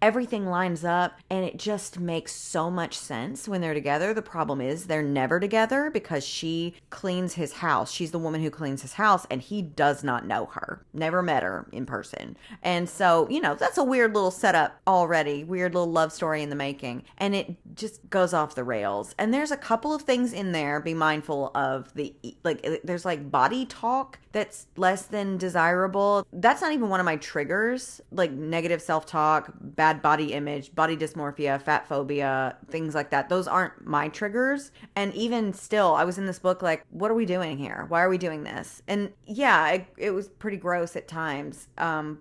Everything lines up, and it just makes so much sense when they're together. The problem is they're never together because she cleans his house. She's the woman who cleans his house, and he does not know her. Never met her in person. And so, you know, that's a weird little setup already. Weird little love story in the making. And it just goes off the rails. And there's a couple of things in there. Be mindful of there's like body talk that's less than desirable. That's not even one of my triggers, like negative self-talk, bad body image, body dysmorphia, fat phobia, things like that. Those aren't my triggers. And even still, I was in this book like, what are we doing here? Why are we doing this? And yeah, it was pretty gross at times.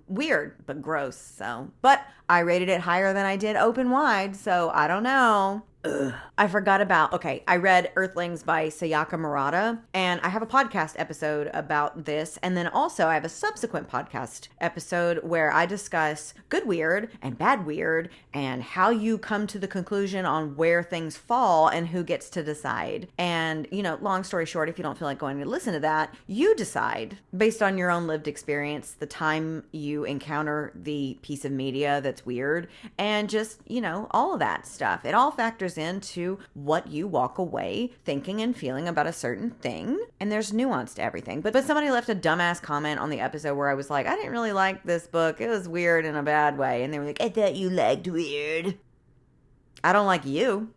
Weird, but gross. So, but I rated it higher than I did Open Wide, so I don't know. I forgot about, I read Earthlings by Sayaka Murata, and I have a podcast episode about this, and then also I have a subsequent podcast episode where I discuss good weird and bad weird and how you come to the conclusion on where things fall and who gets to decide. And, you know, long story short, if you don't feel like going to listen to that, you decide based on your own lived experience, the time you encounter the piece of media that's weird, and just, you know, all of that stuff. It all factors into what you walk away thinking and feeling about a certain thing. And there's nuance to everything. But somebody left a dumbass comment on the episode where I was like, I didn't really like this book. It was weird in a bad way. And they were like, I thought you liked weird. I don't like you.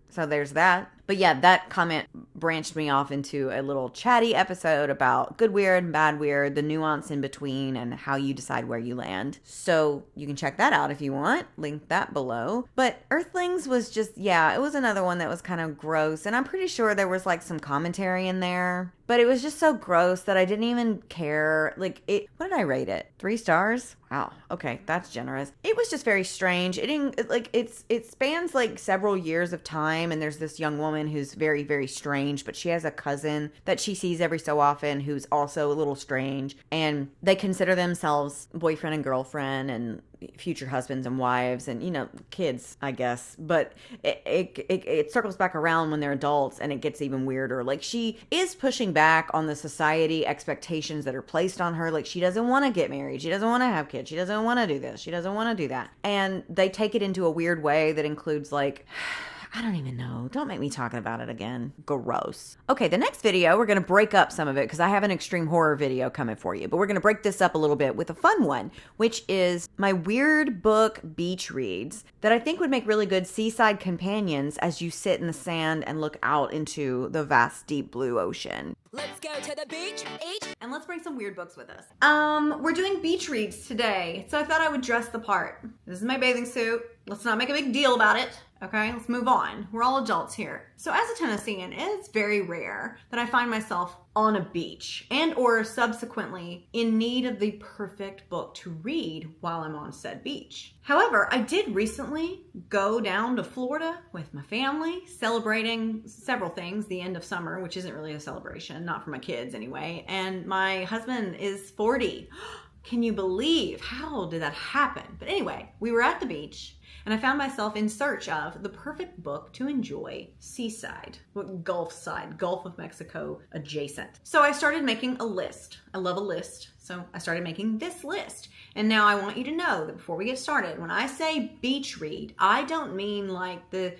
So there's that. But yeah, that comment branched me off into a little chatty episode about good weird and bad weird, the nuance in between, and how you decide where you land. So you can check that out if you want. Link that below. But Earthlings was just, yeah, it was another one that was kind of gross. And I'm pretty sure there was like some commentary in there. But it was just so gross that I didn't even care. Like, what did I rate it? 3 stars? Wow. Okay, that's generous. It was just very strange. It spans like several years of time, and there's this young woman who's very, very strange, but she has a cousin that she sees every so often who's also a little strange, and they consider themselves boyfriend and girlfriend and future husbands and wives and, you know, kids, I guess. But it circles back around when they're adults, and it gets even weirder. Like, she is pushing back on the society expectations that are placed on her. Like, she doesn't want to get married. She doesn't want to have kids. She doesn't want to do this. She doesn't want to do that. And they take it into a weird way that includes, like, I don't even know. Don't make me talking about it again. Gross. Okay, the next video, we're going to break up some of it because I have an extreme horror video coming for you. But we're going to break this up a little bit with a fun one, which is my weird book beach reads that I think would make really good seaside companions as you sit in the sand and look out into the vast, deep blue ocean. Let's go to the beach, and let's bring some weird books with us. We're doing beach reads today, so I thought I would dress the part. This is my bathing suit. Let's not make a big deal about it. Okay, let's move on. We're all adults here. So as a Tennessean, it's very rare that I find myself on a beach and or subsequently in need of the perfect book to read while I'm on said beach. However, I did recently go down to Florida with my family, celebrating several things, the end of summer, which isn't really a celebration, not for my kids anyway, and my husband is 40. Can you believe how did that happen? But anyway, we were at the beach and I found myself in search of the perfect book to enjoy seaside, Gulf side, Gulf of Mexico adjacent. So I started making a list. I love a list. So I started making this list. And now I want you to know that before we get started, when I say beach read, I don't mean like the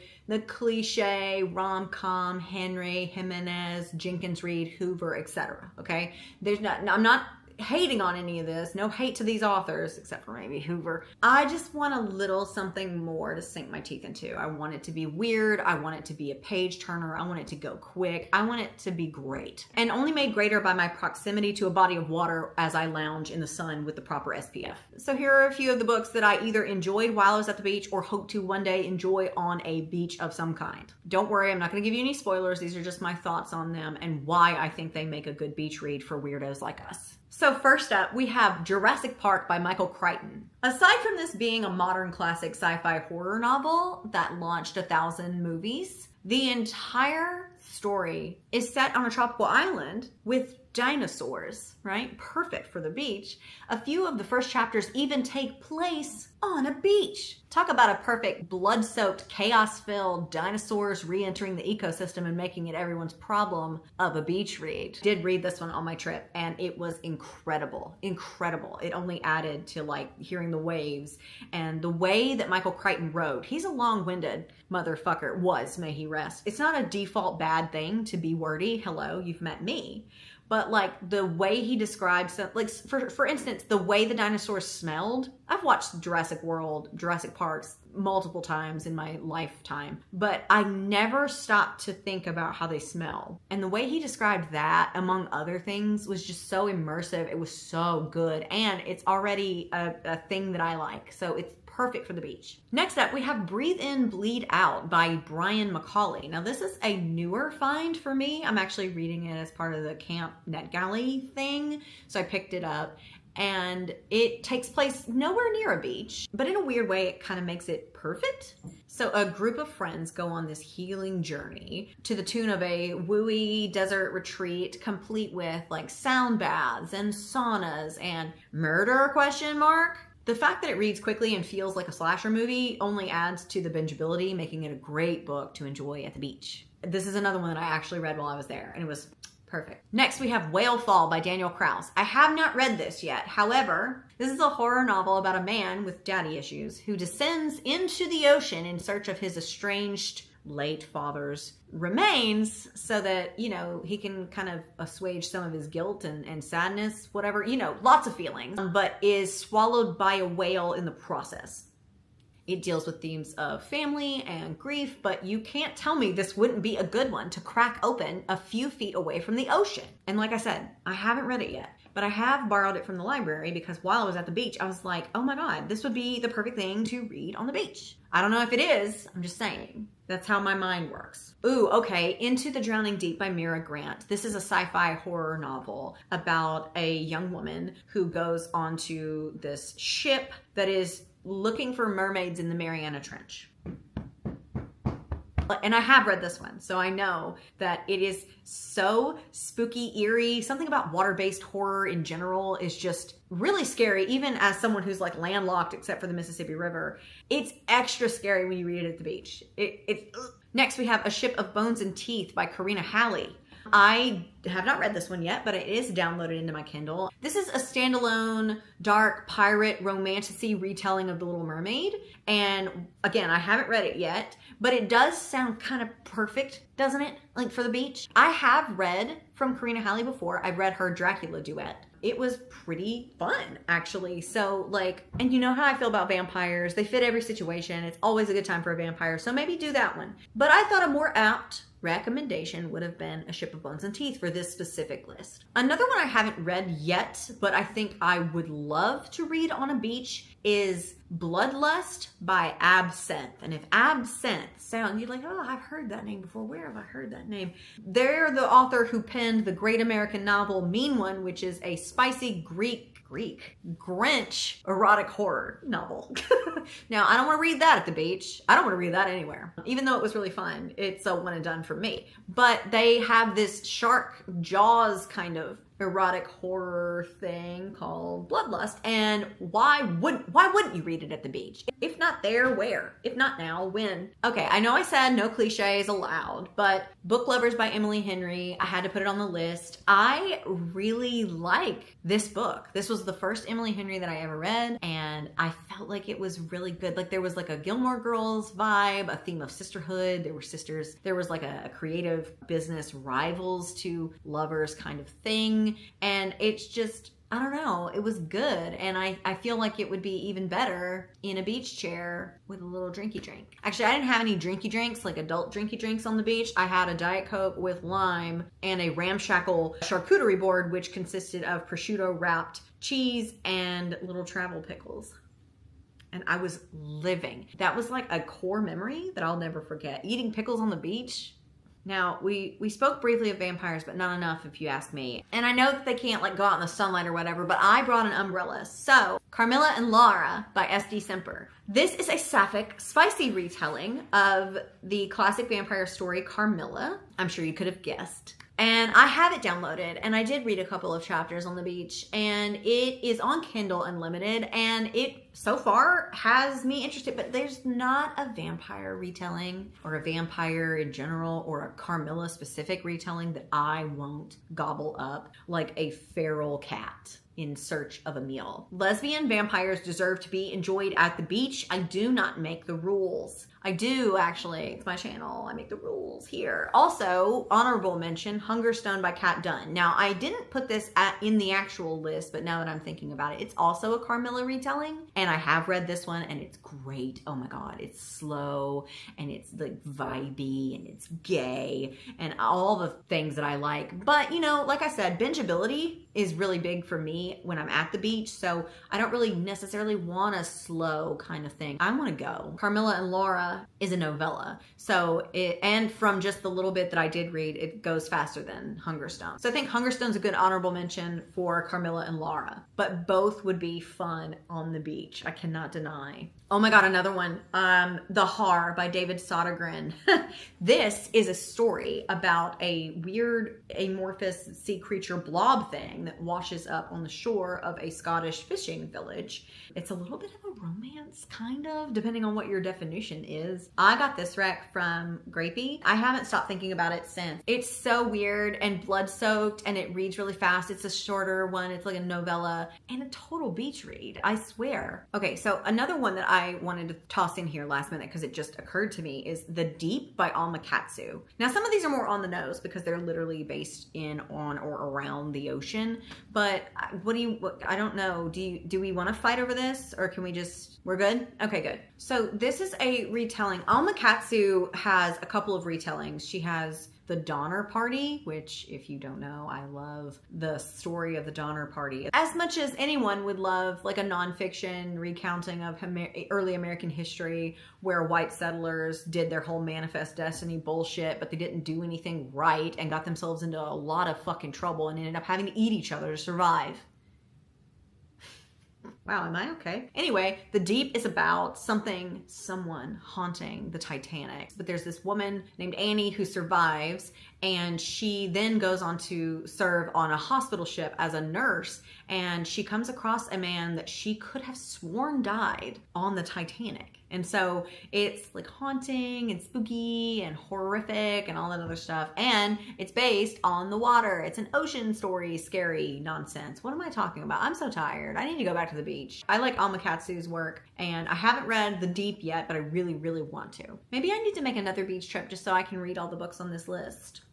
cliche rom-com, Henry, Jimenez, Jenkins Reid, Hoover, etc. Okay? I'm not hating on any of this. No hate to these authors, except for maybe Hoover. I just want a little something more to sink my teeth into. I want it to be weird. I want it to be a page turner. I want it to go quick. I want it to be great. And only made greater by my proximity to a body of water as I lounge in the sun with the proper SPF. So here are a few of the books that I either enjoyed while I was at the beach or hope to one day enjoy on a beach of some kind. Don't worry, I'm not going to give you any spoilers. These are just my thoughts on them and why I think they make a good beach read for weirdos like us. So first up, we have Jurassic Park by Michael Crichton. Aside from this being a modern classic sci-fi horror novel that launched 1,000 movies, the entire story is set on a tropical island with dinosaurs, right? Perfect for the beach. A few of the first chapters even take place on a beach. Talk about a perfect blood-soaked, chaos-filled dinosaurs re-entering the ecosystem and making it everyone's problem of a beach read. Did read this one on my trip and it was incredible. Incredible. It only added to like hearing the waves and the way that Michael Crichton wrote. He's a long-winded motherfucker. May he rest. It's not a default bad thing to be wordy. Hello, you've met me. But like the way he describes, like for instance, the way the dinosaurs smelled. I've watched Jurassic Parks multiple times in my lifetime, but I never stopped to think about how they smell. And the way he described that, among other things, was just so immersive. It was so good. And it's already a thing that I like. So it's perfect for the beach. Next up, we have Breathe In, Bleed Out by Brian McCauley. Now, this is a newer find for me. I'm actually reading it as part of the Camp NetGalley thing, so I picked it up. And it takes place nowhere near a beach, but in a weird way, it kind of makes it perfect. So a group of friends go on this healing journey to the tune of a wooey desert retreat, complete with like sound baths and saunas and murder ? The fact that it reads quickly and feels like a slasher movie only adds to the bingeability, making it a great book to enjoy at the beach. This is another one that I actually read while I was there, and it was perfect. Next, we have Whale Fall by Daniel Krauss. I have not read this yet. However, this is a horror novel about a man with daddy issues who descends into the ocean in search of his estranged late father's remains so that, you know, he can kind of assuage some of his guilt and sadness, whatever, you know, lots of feelings, but is swallowed by a whale in the process. It deals with themes of family and grief, but you can't tell me this wouldn't be a good one to crack open a few feet away from the ocean. And like I said, I haven't read it yet, but I have borrowed it from the library because while I was at the beach, I was like, oh my God, this would be the perfect thing to read on the beach. I don't know if it is, I'm just saying. That's how my mind works. Ooh, okay, Into the Drowning Deep by Mira Grant. This is a sci-fi horror novel about a young woman who goes onto this ship that is looking for mermaids in the Mariana Trench. And I have read this one, so I know that it is so spooky, eerie. Something about water-based horror in general is just really scary, even as someone who's like landlocked except for the Mississippi River. It's extra scary when you read it at the beach. Next, we have A Ship of Bones and Teeth by Karina Halley. I have not read this one yet, but it is downloaded into my Kindle. This is a standalone, dark, pirate, romantic-y retelling of The Little Mermaid. And again, I haven't read it yet, but it does sound kind of perfect, doesn't it? Like for the beach. I have read from Karina Halley before. I've read her Dracula duet. It was pretty fun, actually. So like, and you know how I feel about vampires. They fit every situation. It's always a good time for a vampire. So maybe do that one. But I thought a more apt recommendation would have been A Ship of Bones and Teeth for this specific list. Another one I haven't read yet, but I think I would love to read on a beach is Bloodlust by Absinthe. And if Absinthe sounds, you're like, oh, I've heard that name before. Where have I heard that name? They're the author who penned the great American novel Mean One, which is a spicy Grinch erotic horror novel. Now, I don't want to read that at the beach. I don't want to read that anywhere. Even though it was really fun, it's a one and done for me. But they have this shark jaws kind of erotic horror thing called Bloodlust, and why wouldn't you read it at the beach? If not there, where? If not now, when? Okay, I know I said no cliches allowed, but Book Lovers by Emily Henry, I had to put it on the list. I really like this book. This was the first Emily Henry that I ever read, and I felt like it was really good. Like there was like a Gilmore Girls vibe, a theme of sisterhood. There were sisters. There was like a creative business rivals to lovers kind of thing. And it's just, I don't know, it was good. And I feel like it would be even better in a beach chair with a little drinky drink. Actually, I didn't have any drinky drinks, like adult drinky drinks on the beach. I had a Diet Coke with lime and a ramshackle charcuterie board, which consisted of prosciutto wrapped cheese and little travel pickles. And I was living. That was like a core memory that I'll never forget. Eating pickles on the beach. Now, we spoke briefly of vampires, but not enough if you ask me. And I know that they can't like go out in the sunlight or whatever, but I brought an umbrella. So, Carmilla and Lara by S.D. Semper. This is a sapphic, spicy retelling of the classic vampire story Carmilla. I'm sure you could have guessed. And I have it downloaded, and I did read a couple of chapters on the beach, and it is on Kindle Unlimited, and it so far has me interested, but there's not a vampire retelling or a vampire in general or a Carmilla specific retelling that I won't gobble up like a feral cat in search of a meal. Lesbian vampires deserve to be enjoyed at the beach. I do not make the rules. I do, actually. It's my channel. I make the rules here. Also, honorable mention, Hungerstone by Kat Dunn. Now, I didn't put this in the actual list, but now that I'm thinking about it, it's also a Carmilla retelling, and I have read this one, and it's great. Oh my god, it's slow, and it's like vibey, and it's gay, and all the things that I like. But, you know, like I said, bingeability is really big for me when I'm at the beach, so I don't really necessarily want a slow kind of thing. I want to go. Carmilla and Laura is a novella, so and from just the little bit that I did read, it goes faster than Hungerstone. So I think Hungerstone's a good honorable mention for Carmilla and Laura, but both would be fun on the beach. I cannot deny. Oh my god, another one. The Har by David Sodergren. This is a story about a weird amorphous sea creature blob thing that washes up on the shore of a Scottish fishing village. It's a little bit of a romance, kind of, depending on what your definition is. I got this rec from Grapey. I haven't stopped thinking about it since. It's so weird and blood-soaked, and it reads really fast. It's a shorter one. It's like a novella and a total beach read, I swear. Okay, so another one that I wanted to toss in here last minute because it just occurred to me is The Deep by Alma Katsu. Now, some of these are more on the nose because they're literally based in, on, or around the ocean, but I don't know. Do we want to fight over this, or can we just, we're good? Okay, good. So this is a retelling. Alma Katsu has a couple of retellings. She has The Donner Party, which, if you don't know, I love the story of the Donner Party as much as anyone would love like a nonfiction recounting of early American history where white settlers did their whole manifest destiny bullshit, but they didn't do anything right and got themselves into a lot of fucking trouble and ended up having to eat each other to survive. Wow, am I okay? Anyway, The Deep is about someone haunting the Titanic. But there's this woman named Annie who survives, and she then goes on to serve on a hospital ship as a nurse, and she comes across a man that she could have sworn died on the Titanic. And so it's like haunting and spooky and horrific and all that other stuff. And it's based on the water. It's an ocean story, scary nonsense. What am I talking about? I'm so tired. I need to go back to the beach. I like Alma Katsu's work, and I haven't read The Deep yet, but I really, really want to. Maybe I need to make another beach trip just so I can read all the books on this list.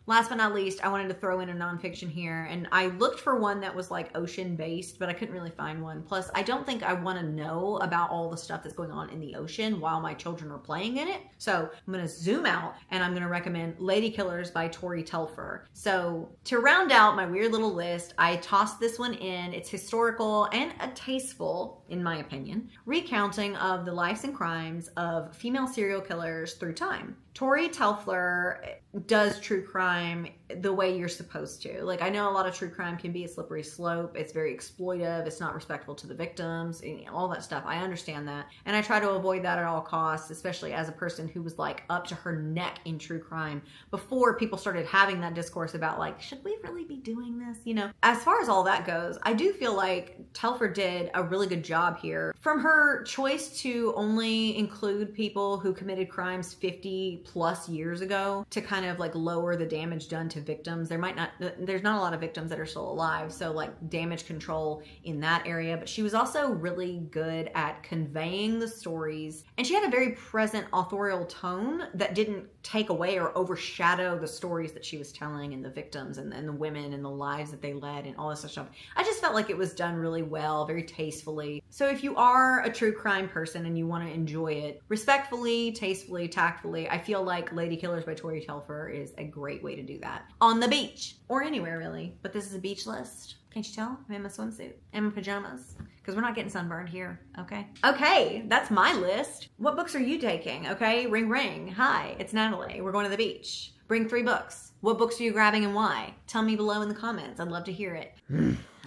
Last but not least, I wanted to throw in a nonfiction here, and I looked for one that was like ocean based, but I couldn't really find one. Plus, I don't think I want to know about all the stuff that's going on in the ocean while my children are playing in it. So I'm going to zoom out, and I'm going to recommend Lady Killers by Tori Telfer. So to round out my weird little list, I tossed this one in. It's historical and a tasteful. in my opinion, recounting of the lives and crimes of female serial killers through time. Tori Telfler does true crime the way you're supposed to. Like, I know a lot of true crime can be a slippery slope. It's very exploitive. It's not respectful to the victims, and all that stuff. I understand that. And I try to avoid that at all costs, especially as a person who was like up to her neck in true crime before people started having that discourse about like, should we really be doing this? You know, as far as all that goes, I do feel like Telfler did a really good job here. From her choice to only include people who committed crimes 50 plus years ago to kind of like lower the damage done to victims. There's not a lot of victims that are still alive, so like damage control in that area, but she was also really good at conveying the stories, and she had a very present authorial tone that didn't take away or overshadow the stories that she was telling and the victims and the women and the lives that they led and all this stuff. I just felt like it was done really well, very tastefully. So if you are a true crime person and you want to enjoy it respectfully, tastefully, tactfully, I feel like Lady Killers by Tori Telfler is a great way to do that. On the beach or anywhere really, but this is a beach list. Can't you tell? I'm in my swimsuit and my pajamas because we're not getting sunburned here, okay? Okay, that's my list. What books are you taking, okay? Ring, ring. Hi, it's Natalie. We're going to the beach. Bring 3 books. What books are you grabbing and why? Tell me below in the comments. I'd love to hear it.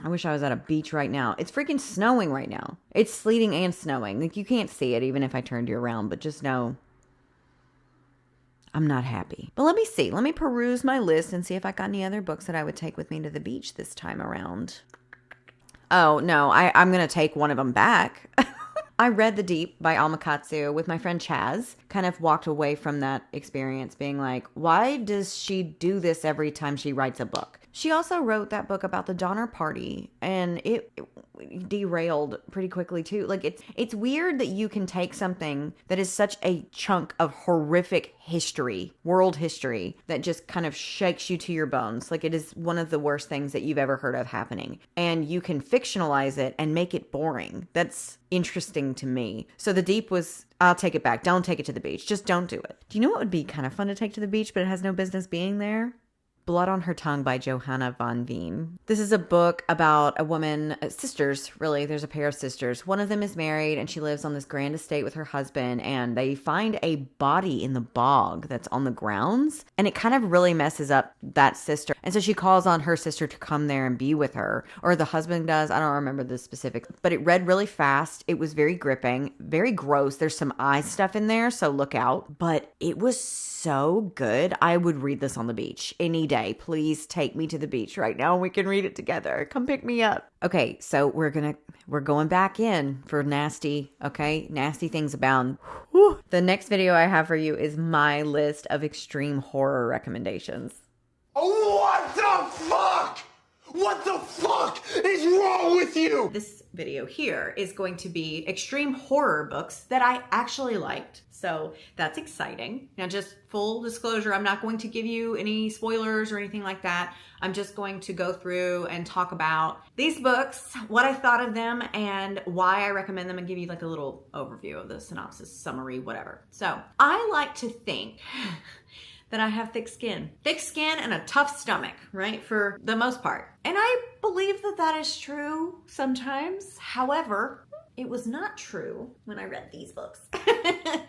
I wish I was at a beach right now. It's freaking snowing right now. It's sleeting and snowing. Like, you can't see it even if I turned you around, but just know I'm not happy. But let me see. Let me peruse my list and see if I got any other books that I would take with me to the beach this time around. Oh, no. I'm going to take one of them back. I read The Deep by Alma Katsu with my friend Chaz. Kind of walked away from that experience being like, why does she do this every time she writes a book? She also wrote that book about the Donner Party, and it derailed pretty quickly too. Like, it's weird that you can take something that is such a chunk of horrific history, world history, that just kind of shakes you to your bones. Like, it is one of the worst things that you've ever heard of happening. And you can fictionalize it and make it boring. That's interesting to me. So The Deep was, I'll take it back. Don't take it to the beach. Just don't do it. Do you know what would be kind of fun to take to the beach, but it has no business being there? Blood on Her Tongue by Johanna von Veen. This is a book about a woman, sisters, really. There's a pair of sisters. One of them is married and she lives on this grand estate with her husband, and they find a body in the bog that's on the grounds, and it kind of really messes up that sister. And so she calls on her sister to come there and be with her, or the husband does. I don't remember the specifics, but it read really fast. It was very gripping, very gross. There's some eye stuff in there, so look out. But it was so good. I would read this on the beach any day. Please take me to the beach right now and we can read it together. Come pick me up. Okay, so we're going back in for nasty, okay? Nasty things abound. Whew. The next video I have for you is my list of extreme horror recommendations. What the fuck? What the fuck is wrong with you? This video here is going to be extreme horror books that I actually liked. So that's exciting. Now, just full disclosure, I'm not going to give you any spoilers or anything like that. I'm just going to go through and talk about these books, what I thought of them, and why I recommend them, and give you like a little overview of the synopsis, summary, whatever. So I like to think that I have thick skin and a tough stomach, right? For the most part. And I believe that that is true sometimes. However, it was not true when I read these books.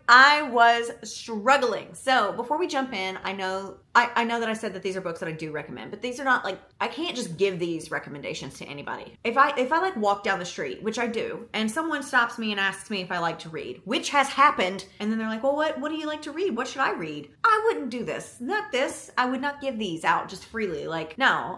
I was struggling. So before we jump in, I know that I said that these are books that I do recommend, but these are not like, I can't just give these recommendations to anybody. If I like walk down the street, which I do, and someone stops me and asks me if I like to read, which has happened, and then they're like, well, what do you like to read? What should I read? I wouldn't do this. Not this. I would not give these out just freely. Like, no.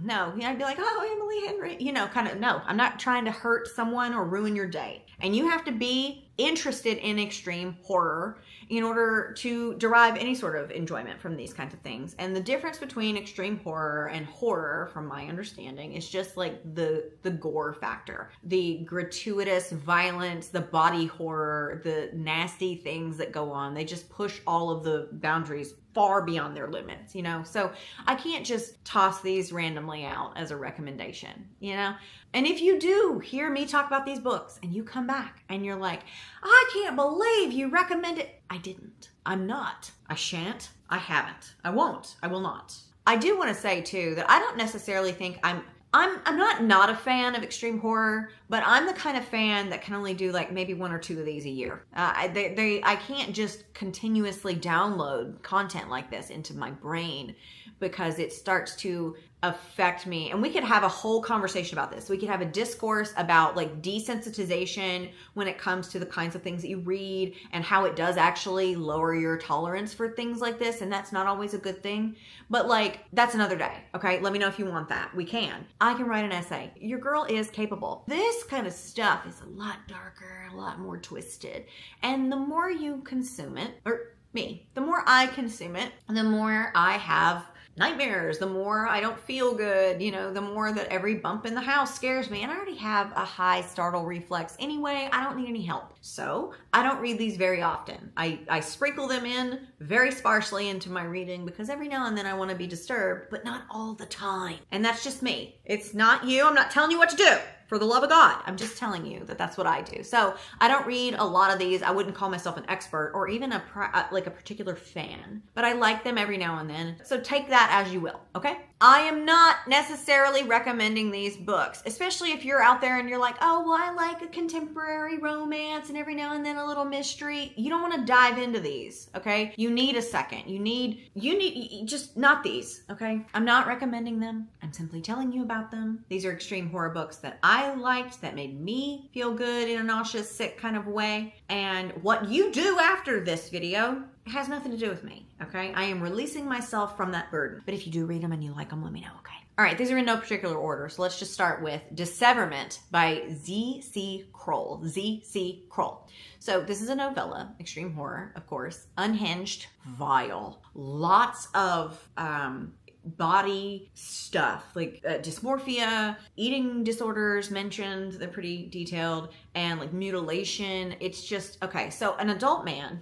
No. You know, I'd be like, oh, Emily Henry. You know, kind of, no. I'm not trying to hurt someone or ruin your day. And you have to be interested in extreme horror in order to derive any sort of enjoyment from these kinds of things. And the difference between extreme horror and horror, from my understanding, is just like the gore factor, the gratuitous violence, the body horror, the nasty things that go on. They just push all of the boundaries far beyond their limits, you know? So I can't just toss these randomly out as a recommendation, you know? And if you do hear me talk about these books and you come back and you're like, I can't believe you recommended, I didn't. I'm not. I shan't. I haven't. I won't. I will not. I do want to say too that I don't necessarily think I'm I'm not a fan of extreme horror, but I'm the kind of fan that can only do like maybe 1 or 2 of these a year. I can't just continuously download content like this into my brain because it starts to affect me. And we could have a whole conversation about this. We could have a discourse about like desensitization when it comes to the kinds of things that you read and how it does actually lower your tolerance for things like this. And that's not always a good thing. But like, that's another day. Okay. Let me know if you want that. We can. I can write an essay. Your girl is capable. This kind of stuff is a lot darker, a lot more twisted. And the more you consume it, or me, the more I consume it, the more I have nightmares, the more I don't feel good, you know, the more that every bump in the house scares me. And I already have a high startle reflex anyway. I don't need any help. So I don't read these very often. I sprinkle them in very sparsely into my reading because every now and then I want to be disturbed, but not all the time. And that's just me. It's not you. I'm not telling you what to do. For the love of God, I'm just telling you that that's what I do. So I don't read a lot of these. I wouldn't call myself an expert or even a particular fan, but I like them every now and then. So take that as you will, okay? I am not necessarily recommending these books, especially if you're out there and you're like, oh, well, I like a contemporary romance and every now and then a little mystery. You don't want to dive into these, okay? You need a second. You need just not these, okay? I'm not recommending them. I'm simply telling you about them. These are extreme horror books that I liked, that made me feel good in a nauseous, sick kind of way. And what you do after this video has nothing to do with me, okay? I am releasing myself from that burden. But if you do read them and you like them, let me know, okay? All right, these are in no particular order. So let's just start with Disseverment by Z.C. Kroll. Z.C. Kroll. So this is a novella, extreme horror, of course. Unhinged, vile. Lots of body stuff like dysmorphia, eating disorders mentioned, they're pretty detailed, and like mutilation. It's just, okay, so an adult man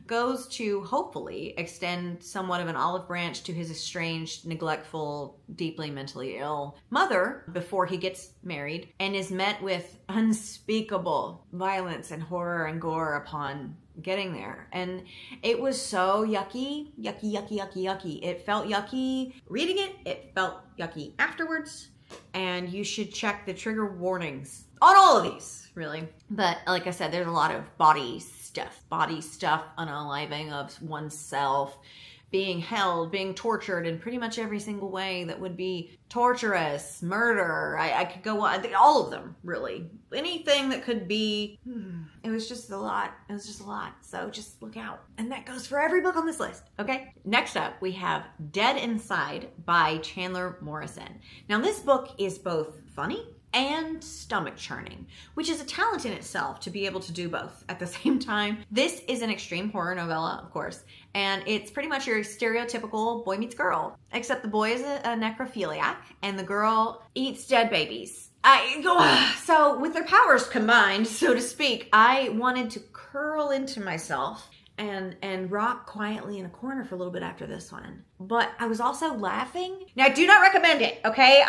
goes to hopefully extend somewhat of an olive branch to his estranged, neglectful, deeply mentally ill mother before he gets married, and is met with unspeakable violence and horror and gore upon getting there. And it was so yucky. It felt yucky reading it. It felt yucky afterwards. And you should check the trigger warnings on all of these, really. But like I said, there's a lot of body stuff, unaliving of oneself, being held, being tortured in pretty much every single way that would be torturous, murder. I could go on, all of them, really. Anything that could be, it was just a lot. It was just a lot. So just look out. And that goes for every book on this list, okay? Next up, we have Dead Inside by Chandler Morrison. Now this book is both funny and stomach churning, which is a talent in itself to be able to do both at the same time. This is an extreme horror novella, of course, and it's pretty much your stereotypical boy meets girl, except the boy is a necrophiliac and the girl eats dead babies. So with their powers combined, so to speak, I wanted to curl into myself and rock quietly in a corner for a little bit after this one. But I was also laughing. Now, I do not recommend it, okay?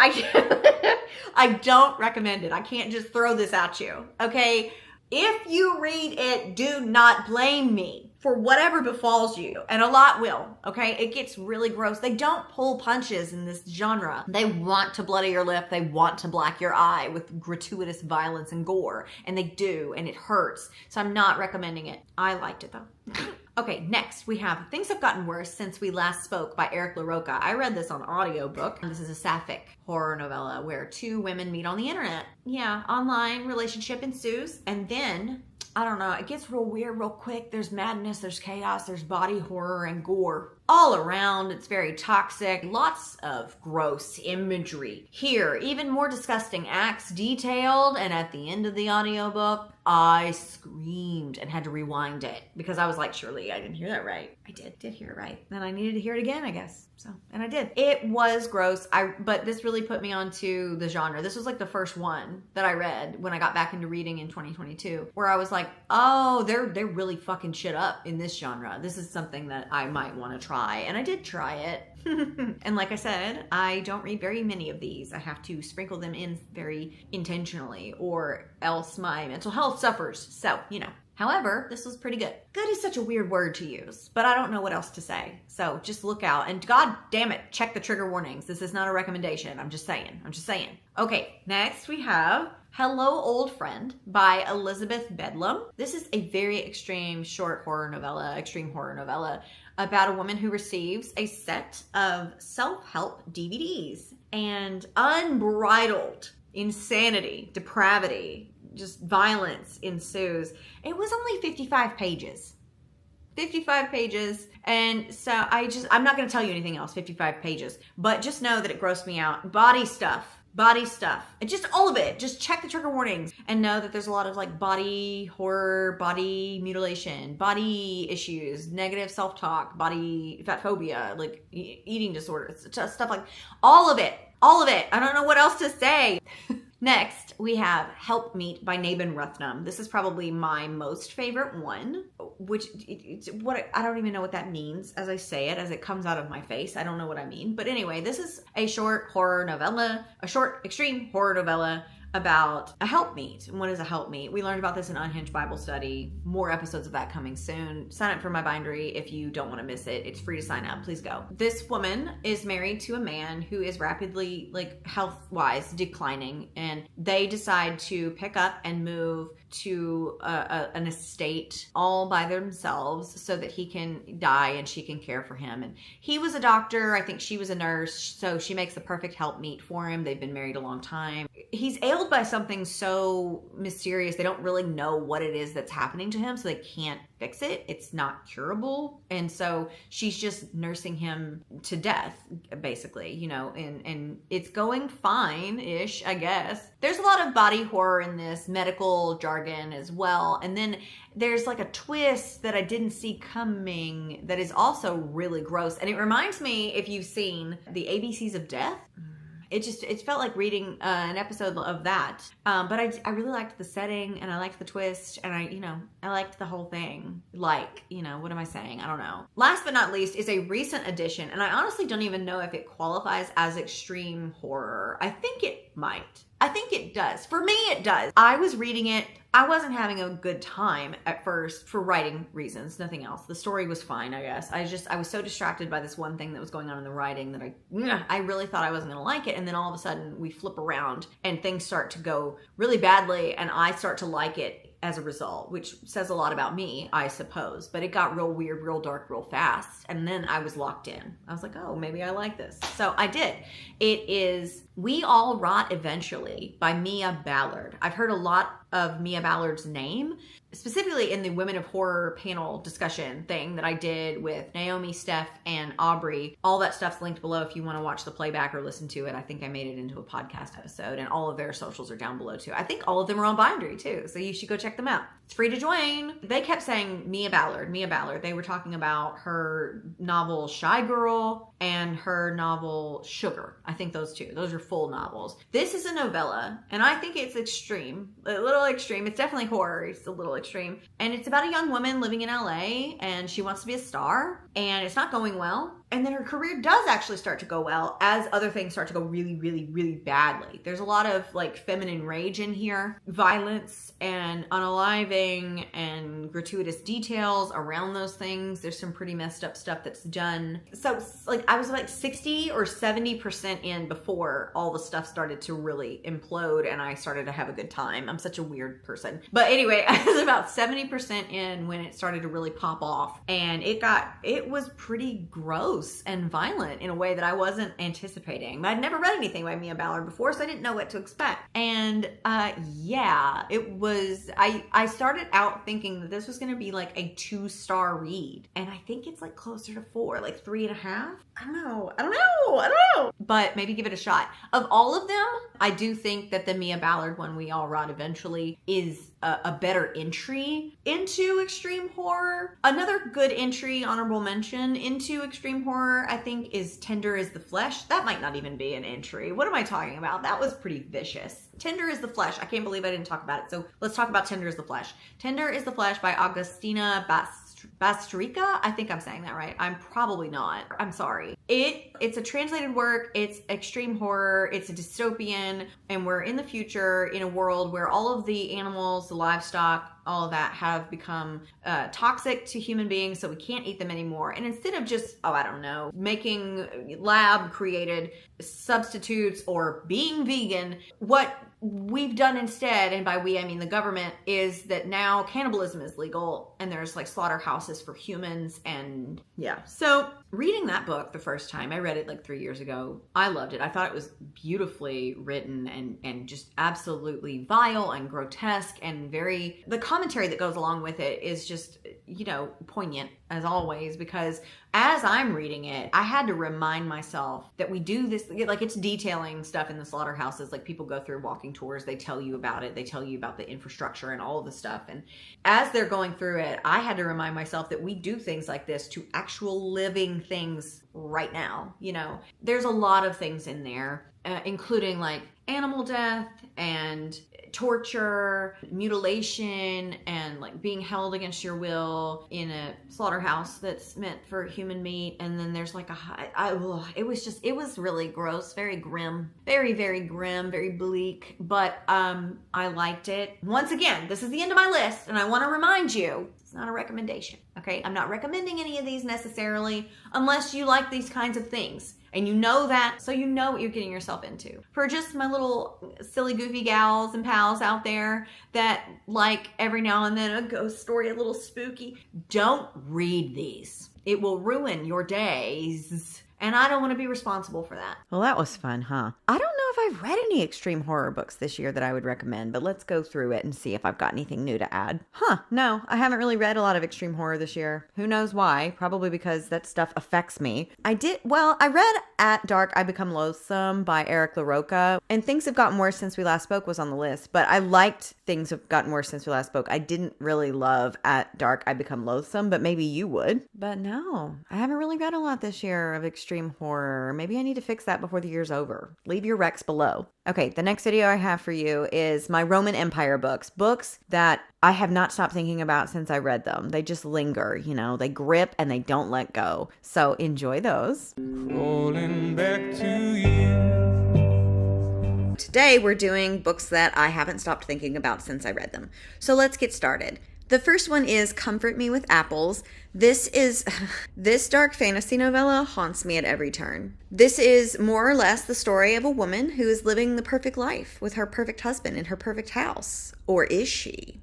I don't recommend it. I can't just throw this at you, okay? If you read it, do not blame me for whatever befalls you. And a lot will, okay? It gets really gross. They don't pull punches in this genre. They want to bloody your lip. They want to black your eye with gratuitous violence and gore. And they do, and it hurts. So I'm not recommending it. I liked it though. Okay, next we have Things Have Gotten Worse Since We Last Spoke by Eric LaRocca. I read this on audiobook. This is a sapphic horror novella where 2 women meet on the internet. Yeah, online relationship ensues. And then, I don't know, it gets real weird real quick. There's madness, there's chaos, there's body horror and gore all around. It's very toxic. Lots of gross imagery here. Even more disgusting acts detailed. And at the end of the audiobook, I screamed and had to rewind it because I was like, surely I didn't hear that right. I did hear it right. Then I needed to hear it again, I guess. So, and I did. It was gross. But this really put me onto the genre. This was like the first one that I read when I got back into reading in 2022, where I was like, oh, they're really fucking shit up in this genre. This is something that I might want to try. And I did try it. And like I said, I don't read very many of these. I have to sprinkle them in very intentionally or else my mental health suffers. So, you know, However, this was pretty good. Good is such a weird word to use, but I don't know what else to say. So just look out. And God damn it, check the trigger warnings. This is not a recommendation. I'm just saying. Okay, next we have Hello Old Friend by Elizabeth Bedlam. This is a very extreme extreme horror novella about a woman who receives a set of self-help DVDs, and unbridled insanity, depravity, just violence ensues. It was only 55 pages. 55 pages. And so I'm not going to tell you anything else, 55 pages, but just know that it grossed me out. Body stuff, and just all of it. Just check the trigger warnings and know that there's a lot of like body horror, body mutilation, body issues, negative self-talk, body fat phobia, like eating disorders, stuff like all of it. I don't know what else to say. Next, we have Help Meet by Nabin Ruthnam. This is probably my most favorite one, which I don't even know what that means as I say it, as it comes out of my face. I don't know what I mean. But anyway, this is a short extreme horror novella about a helpmeet. And what is a helpmeet? We learned about this in Unhinged Bible Study. More episodes of that coming soon. Sign up for my bindery if you don't want to miss it. It's free to sign up. Please go. This woman is married to a man who is rapidly, like, health-wise declining, and they decide to pick up and move to an estate all by themselves so that he can die and she can care for him. And he was a doctor. I think she was a nurse. So she makes the perfect helpmeet for him. They've been married a long time. He's ailed by something so mysterious. They don't really know what it is that's happening to him, so they can't fix it. It's not curable. And so she's just nursing him to death, basically, you know, and it's going fine-ish, I guess. There's a lot of body horror in this, medical jargon as well. And then there's like a twist that I didn't see coming that is also really gross. And it reminds me, if you've seen the ABCs of Death, it felt like reading an episode of that. But I really liked the setting, and I liked the twist, and I liked the whole thing. Like, what am I saying? I don't know. Last but not least is a recent addition, and I honestly don't even know if it qualifies as extreme horror. I think it might. I think it does. For me, it does. I was reading it. I wasn't having a good time at first for writing reasons, nothing else. The story was fine, I guess. I was so distracted by this one thing that was going on in the writing that I really thought I wasn't going to like it. And then all of a sudden we flip around and things start to go really badly, and I start to like it as a result, which says a lot about me, I suppose. But it got real weird, real dark, real fast. And then I was locked in. I was like, oh, maybe I like this. So I did. It is We All Rot Eventually by Mia Ballard. I've heard a lot of Mia Ballard's name, specifically in the Women of Horror panel discussion thing that I did with Naomi, Steph, and Aubrey. All that stuff's linked below if you want to watch the playback or listen to it. I think I made it into a podcast episode, and all of their socials are down below too. I think all of them are on Bindery too, so you should go check them out. It's free to join. They kept saying Mia Ballard. They were talking about her novel Shy Girl and her novel Sugar. I think those two. Those are full novels. This is a novella, and I think it's extreme. A little extreme. It's definitely horror. It's a little extreme. And it's about a young woman living in LA, and she wants to be a star, and it's not going well. And then her career does actually start to go well as other things start to go really, really, really badly. There's a lot of like feminine rage in here, violence and unaliving and gratuitous details around those things. There's some pretty messed up stuff that's done. So like I was like 60 or 70% in before all the stuff started to really implode and I started to have a good time. I'm such a weird person. But anyway, I was about 70% in when it started to really pop off, and it was pretty gross and violent in a way that I wasn't anticipating. I'd never read anything by Mia Ballard before, so I didn't know what to expect. And it was, I started out thinking that this was going to be like a 2-star read, and I think it's like closer to 4, like 3.5. I don't know. But maybe give it a shot. Of all of them, I do think that the Mia Ballard one, We All Rot Eventually, is a better entry into extreme horror. Another good entry, honorable mention, into extreme horror, I think, is Tender is the Flesh. That might not even be an entry. What am I talking about? That was pretty vicious. Tender is the Flesh. I can't believe I didn't talk about it. So let's talk about Tender is the Flesh. Tender is the Flesh by Augustina Bastrica. I think I'm saying that right. I'm probably not. I'm sorry. It's a translated work. It's extreme horror. It's a dystopian, and we're in the future in a world where all of the animals, the livestock, all of that have become toxic to human beings, so we can't eat them anymore. And instead of just, I don't know, making lab created substitutes or being vegan, what we've done instead, and by we I mean the government, is that now cannibalism is legal and there's like slaughterhouses for humans. And yeah, so reading that book the first time, I read it like 3 years ago. I loved it. I thought it was beautifully written and just absolutely vile and grotesque, and the commentary that goes along with it is just, poignant as always, because as I'm reading it, I had to remind myself that we do this, like it's detailing stuff in the slaughterhouses, like people go through walking tours, they tell you about it, they tell you about the infrastructure and all of the stuff. And as they're going through it, I had to remind myself that we do things like this to actual living things right now. There's a lot of things in there, including like animal death and torture, mutilation, and like being held against your will in a slaughterhouse that's meant for human meat. And then there's like it was really gross, very grim, very, very grim, very bleak. But I liked it. Once again, this is the end of my list, and I want to remind you, it's not a recommendation, okay? I'm not recommending any of these necessarily unless you like these kinds of things. And you know that, so you know what you're getting yourself into. For just my little silly, goofy gals and pals out there that like every now and then a ghost story, a little spooky, don't read these. It will ruin your days. And I don't want to be responsible for that. Well, that was fun, huh? I don't know if I've read any extreme horror books this year that I would recommend, but let's go through it and see if I've got anything new to add. No, I haven't really read a lot of extreme horror this year. Who knows why? Probably because that stuff affects me. I read At Dark, I Become Loathsome by Eric LaRocca, and Things Have Gotten Worse Since We Last Spoke was on the list, but I liked Things Have Gotten Worse Since We Last Spoke. I didn't really love At Dark, I Become Loathsome, but maybe you would. But no, I haven't really read a lot this year of extreme horror. Maybe I need to fix that before the year's over. Leave your recs below. Okay, the next video I have for you is my Roman Empire books that I have not stopped thinking about since I read them. They just linger, they grip and they don't let go. So enjoy those. Rolling back to you. Today we're doing books that I haven't stopped thinking about since I read them. So let's get started. The first one is Comfort Me with Apples. This dark fantasy novella haunts me at every turn. This is more or less the story of a woman who is living the perfect life with her perfect husband in her perfect house. Or is she?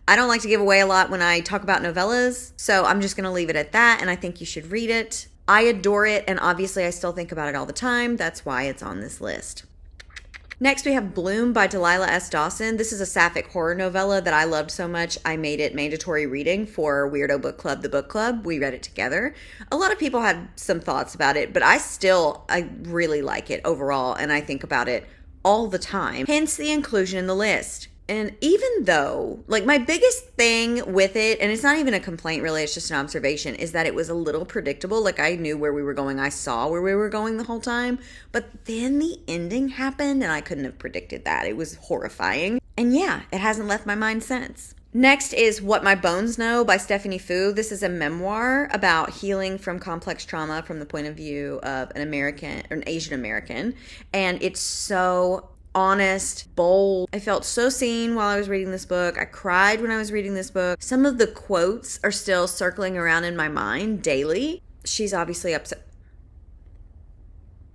I don't like to give away a lot when I talk about novellas, so I'm just going to leave it at that, and I think you should read it. I adore it, and obviously I still think about it all the time. That's why it's on this list. Next, we have Bloom by Delilah S. Dawson. This is a sapphic horror novella that I loved so much, I made it mandatory reading for Weirdo Book Club, the book club. We read it together. A lot of people had some thoughts about it, but I really like it overall, and I think about it all the time. Hence the inclusion in the list. And even though, like, my biggest thing with it, and it's not even a complaint really, it's just an observation, is that it was a little predictable. Like, I knew where we were going. I saw where we were going the whole time. But then the ending happened, and I couldn't have predicted that. It was horrifying. And yeah, it hasn't left my mind since. Next is What My Bones Know by Stephanie Fu. This is a memoir about healing from complex trauma from the point of view of an Asian American. And it's so honest, bold. I felt so seen while I was reading this book. I cried when I was reading this book. Some of the quotes are still circling around in my mind daily. She's obviously upset.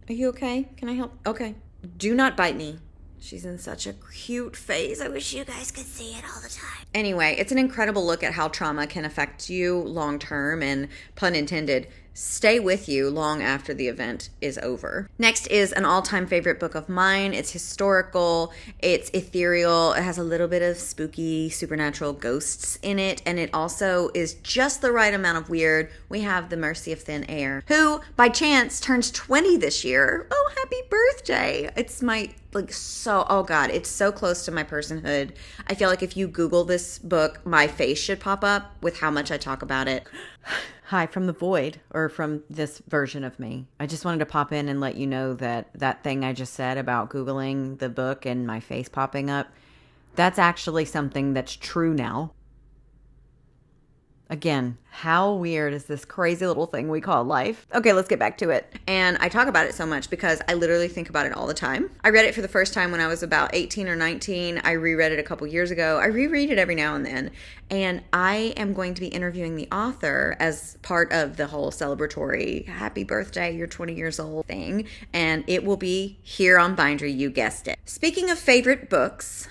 Are you okay? Can I help? Okay. Do not bite me. She's in such a cute phase. I wish you guys could see it all the time. Anyway, it's an incredible look at how trauma can affect you long term and, pun intended, stay with you long after the event is over. Next is an all-time favorite book of mine. It's historical, it's ethereal, it has a little bit of spooky, supernatural ghosts in it, and it also is just the right amount of weird. We have The Mercy of Thin Air, who, by chance, turns 20 this year. Oh, happy birthday! It's my, it's so close to my personhood. I feel like if you Google this book, my face should pop up with how much I talk about it. Hi from the void, or from this version of me. I just wanted to pop in and let you know that thing I just said about Googling the book and my face popping up, that's actually something that's true now. Again, how weird is this crazy little thing we call life? Okay, let's get back to it. And I talk about it so much because I literally think about it all the time. I read it for the first time when I was about 18 or 19. I reread it a couple years ago. I reread it every now and then. And I am going to be interviewing the author as part of the whole celebratory happy birthday, you're 20 years old thing. And it will be here on Bindery, you guessed it. Speaking of favorite books,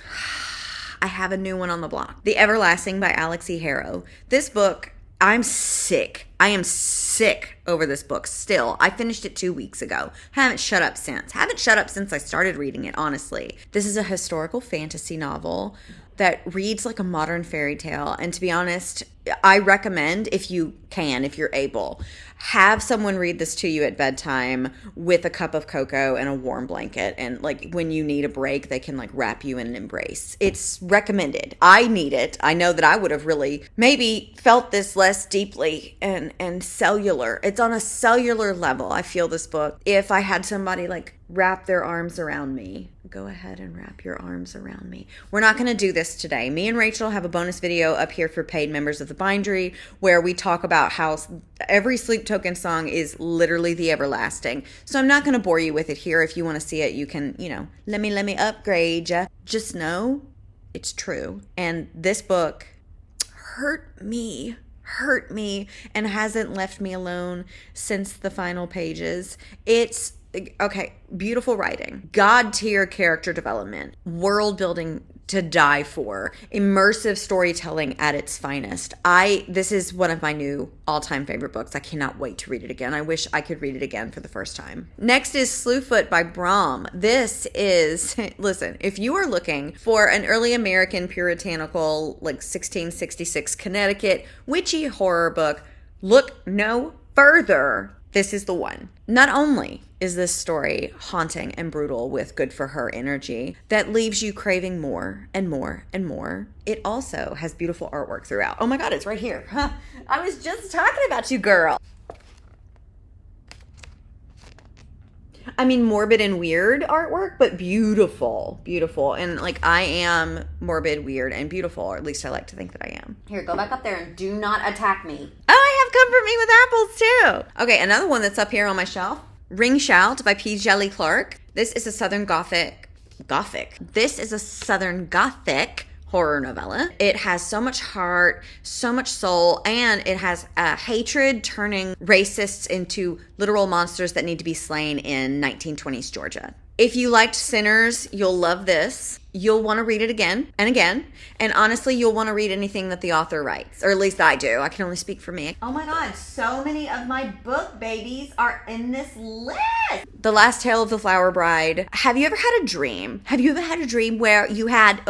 I have a new one on the block. The Everlasting by Alex E. Harrow. This book, I'm sick. I am sick over this book still. I finished it 2 weeks ago. Haven't shut up since. Haven't shut up since I started reading it, honestly. This is a historical fantasy novel that reads like a modern fairy tale. And to be honest, I recommend, if you can, if you're able, have someone read this to you at bedtime with a cup of cocoa and a warm blanket. And like when you need a break, they can like wrap you in an embrace. It's recommended. I need it. I know that I would have really maybe felt this less deeply and cellular. It's on a cellular level. I feel this book. If I had somebody like wrap their arms around me, go ahead and wrap your arms around me. We're not going to do this today. Me and Rachel have a bonus video up here for paid members of the Bindery where we talk about how every Sleep Token song is literally the everlasting. So I'm not going to bore you with it here. If you want to see it, you can, let me upgrade ya. Just know it's true. And this book hurt me and hasn't left me alone since the final pages. It's okay, beautiful writing, God tier character development, world building to die for, immersive storytelling at its finest. This is one of my new all-time favorite books. I cannot wait to read it again. I wish I could read it again for the first time. Next is Slewfoot by Brom. This is, listen, if you are looking for an early American puritanical, like 1666 Connecticut witchy horror book, look no further. This is the one. Not only is this story haunting and brutal with good for her energy that leaves you craving more and more and more, it also has beautiful artwork throughout. Oh my God, it's right here. I was just talking about you, girl. I mean, morbid and weird artwork, but beautiful, beautiful. And like, I am morbid, weird, and beautiful, or at least I like to think that I am. Here, go back up there and do not attack me. Oh, I have Comfort Me with Apples too. Okay, another one that's up here on my shelf, Ring Shout by P. Jelly Clark. This is a Southern Gothic. This is a Southern Gothic horror novella. It has so much heart, so much soul, and it has hatred turning racists into literal monsters that need to be slain in 1920s Georgia. If you liked Sinners, you'll love this. You'll want to read it again and again. And honestly, you'll want to read anything that the author writes. Or at least I do. I can only speak for me. Oh my God, so many of my book babies are in this list. The Last Tale of the Flower Bride. Have you ever had a dream? Have you ever had a dream where you had,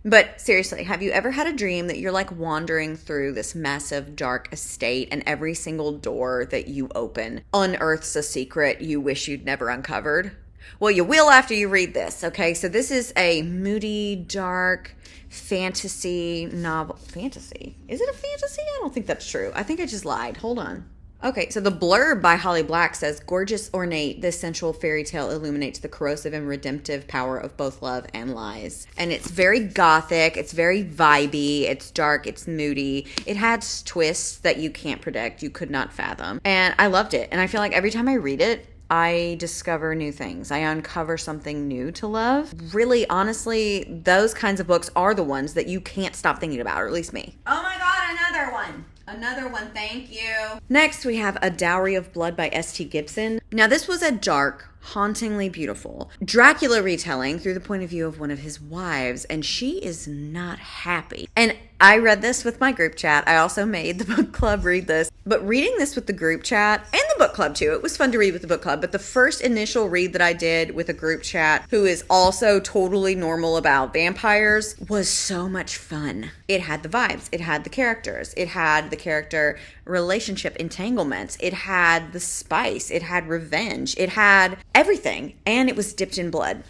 but seriously, have you ever had a dream that you're like wandering through this massive dark estate and every single door that you open unearths a secret you wish you'd never uncovered? Well, you will after you read this, okay? So this is a moody, dark fantasy novel. Fantasy? Is it a fantasy? I don't think that's true. I think I just lied. Hold on. Okay, so the blurb by Holly Black says, gorgeous, ornate, this sensual fairy tale illuminates the corrosive and redemptive power of both love and lies. And it's very gothic, it's very vibey, it's dark, it's moody. It has twists that you can't predict, you could not fathom. And I loved it. And I feel like every time I read it, I discover new things. I uncover something new to love. Really, honestly, those kinds of books are the ones that you can't stop thinking about, or at least me. Oh my God, another one. Another one, thank you. Next, we have A Dowry of Blood by S.T. Gibson. Now, this was a dark, hauntingly beautiful Dracula retelling through the point of view of one of his wives, and she is not happy. And I read this with my group chat. I also made the book club read this. But reading this with the group chat and the book club too, it was fun to read with the book club. But the first initial read that I did with a group chat who is also totally normal about vampires was so much fun. It had the vibes. It had the characters. It had the character relationship entanglements. It had the spice. It had revenge. It had everything. And it was dipped in blood.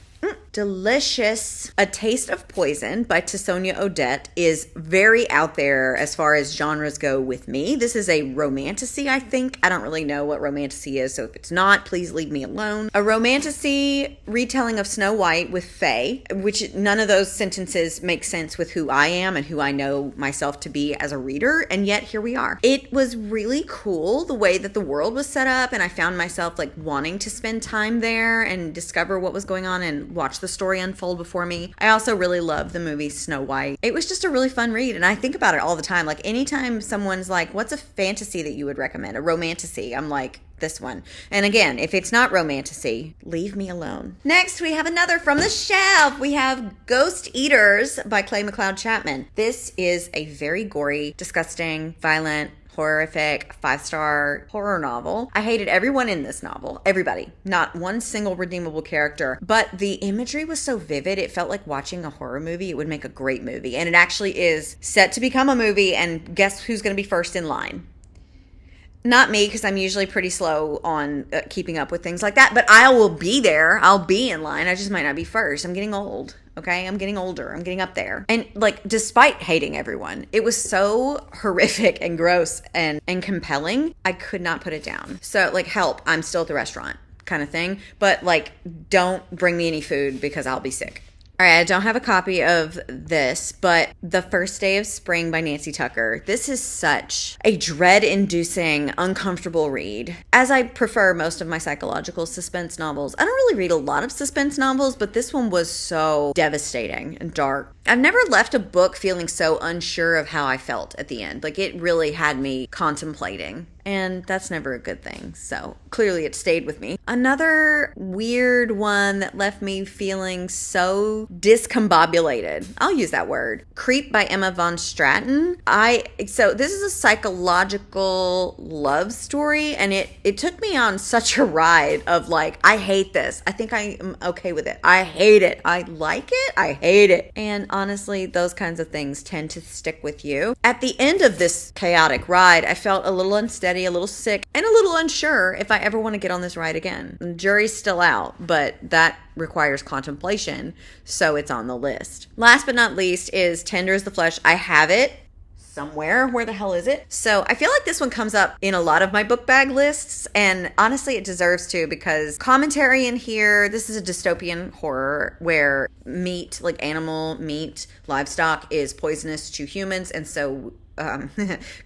delicious. A Taste of Poison by Tisonia Odette is very out there as far as genres go with me. This is a romantasy, I think. I don't really know what romantasy is, so if it's not, please leave me alone. A romantasy retelling of Snow White with Fae, which none of those sentences make sense with who I am and who I know myself to be as a reader, and yet here we are. It was really cool the way that the world was set up, and I found myself like wanting to spend time there and discover what was going on and watch the story unfold before me. I also really love the movie Snow White. It was just a really fun read, and I think about it all the time. Like anytime someone's like, what's a fantasy that you would recommend? A romantasy. I'm like, this one. And again, if it's not romantasy, leave me alone. Next, we have another from the shelf. We have Ghost Eaters by Clay McLeod Chapman. This is a very gory, disgusting, violent, horrific 5-star horror novel. I hated everyone in this novel. Everybody. Not one single redeemable character. But the imagery was so vivid, it felt like watching a horror movie. It would make a great movie. And it actually is set to become a movie, and guess who's going to be first in line? Not me, because I'm usually pretty slow on keeping up with things like that. But I will be there. I'll be in line. I just might not be first. I'm getting old. Okay, I'm getting older. I'm getting up there. And like, despite hating everyone, it was so horrific and gross and compelling. I could not put it down. So like, help, I'm still at the restaurant kind of thing. But like, don't bring me any food because I'll be sick. All right, I don't have a copy of this, but The First Day of Spring by Nancy Tucker. This is such a dread-inducing, uncomfortable read. As I prefer most of my psychological suspense novels, I don't really read a lot of suspense novels, but this one was so devastating and dark. I've never left a book feeling so unsure of how I felt at the end. Like, it really had me contemplating. And that's never a good thing. So clearly it stayed with me. Another weird one that left me feeling so discombobulated. I'll use that word. Creep by Emma von Straten. So this is a psychological love story, and it took me on such a ride of like, I hate this. I think I am okay with it. I hate it. I like it. I hate it. And honestly, those kinds of things tend to stick with you. At the end of this chaotic ride, I felt a little unsteady, a little sick, and a little unsure if I ever want to get on this ride again. The jury's still out, but that requires contemplation, so it's on the list. Last but not least is Tender as the Flesh. I have it somewhere. Where the hell is it? So I feel like this one comes up in a lot of my book bag lists, and honestly it deserves to, because commentary in here, this is a dystopian horror where meat, like animal meat, livestock, is poisonous to humans, and so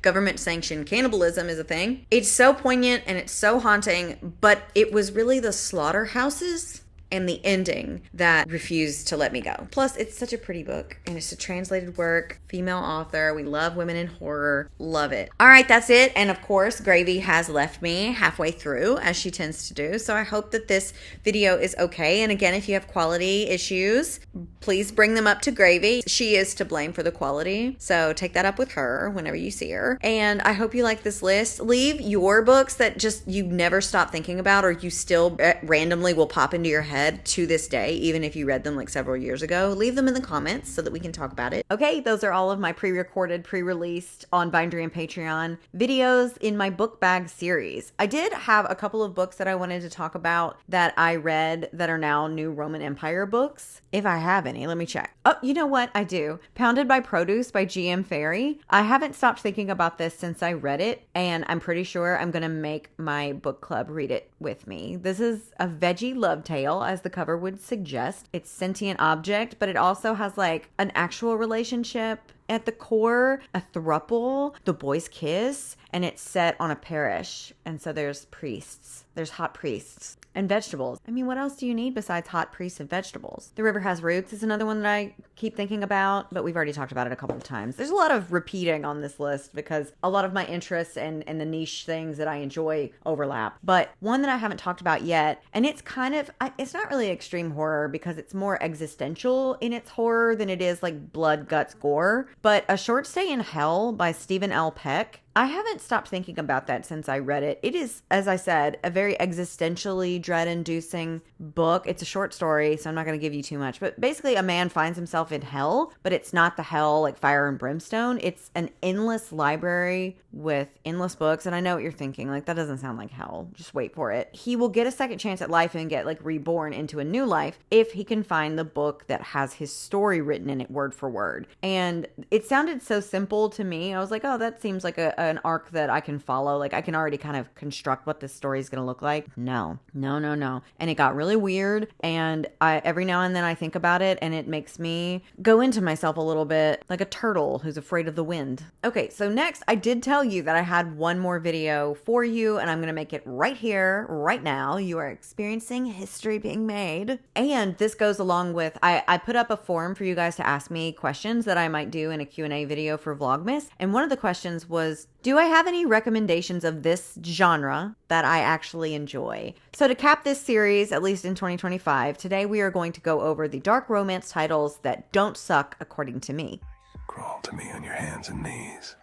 government sanctioned cannibalism is a thing. It's so poignant and it's so haunting, but it was really the slaughterhouses and the ending that refused to let me go. Plus, it's such a pretty book, and it's a translated work, female author. We love women in horror. Love it. All right, that's it. And of course, Gravy has left me halfway through, as she tends to do. So I hope that this video is okay. And again, if you have quality issues, please bring them up to Gravy. She is to blame for the quality, so take that up with her whenever you see her. And I hope you like this list. Leave your books that just you never stop thinking about, or you still randomly will pop into your head to this day, even if you read them like several years ago. Leave them in the comments so that we can talk about it. Okay, those are all of my pre-recorded, pre-released on Bindery and Patreon videos in my book bag series. I did have a couple of books that I wanted to talk about that I read that are now new Roman Empire books. If I have any, let me check. Oh, you know what? I do. Pounded by Produce by G.M. Ferry. I haven't stopped thinking about this since I read it, and I'm pretty sure I'm going to make my book club read it with me. This is a veggie love tale, as the cover would suggest. It's sentient object, but it also has like an actual relationship at the core, a throuple, the boys kiss, and it's set on a parish. And so there's priests. There's hot priests. And vegetables. I mean, what else do you need besides hot priests and vegetables? The River Has Roots is another one that I keep thinking about, but we've already talked about it a couple of times. There's a lot of repeating on this list because a lot of my interests and the niche things that I enjoy overlap. But one that I haven't talked about yet, and it's kind of, it's not really extreme horror because it's more existential in its horror than it is like blood, guts, gore. But A Short Stay in Hell by Stephen L. Peck. I haven't stopped thinking about that since I read it. It is, as I said, a very existentially dread-inducing book. It's a short story, so I'm not going to give you too much. But basically, a man finds himself in hell, but it's not the hell like fire and brimstone. It's an endless library with endless books. And I know what you're thinking. Like, that doesn't sound like hell. Just wait for it. He will get a second chance at life and get like reborn into a new life if he can find the book that has his story written in it word for word. And it sounded so simple to me. I was like, oh, that seems like an arc that I can follow. Like, I can already kind of construct what this story is going to look like. No. And it got really weird. And every now and then I think about it and it makes me go into myself a little bit like a turtle who's afraid of the wind. Okay, so next I did tell you that I had one more video for you and I'm going to make it right here, right now. You are experiencing history being made. And this goes along with, I put up a forum for you guys to ask me questions that I might do in a Q&A video for Vlogmas. And one of the questions was, do I have any recommendations of this genre that I actually enjoy? So to cap this series, at least in 2025, today we are going to go over the dark romance titles that don't suck according to me. Crawl to me on your hands and knees.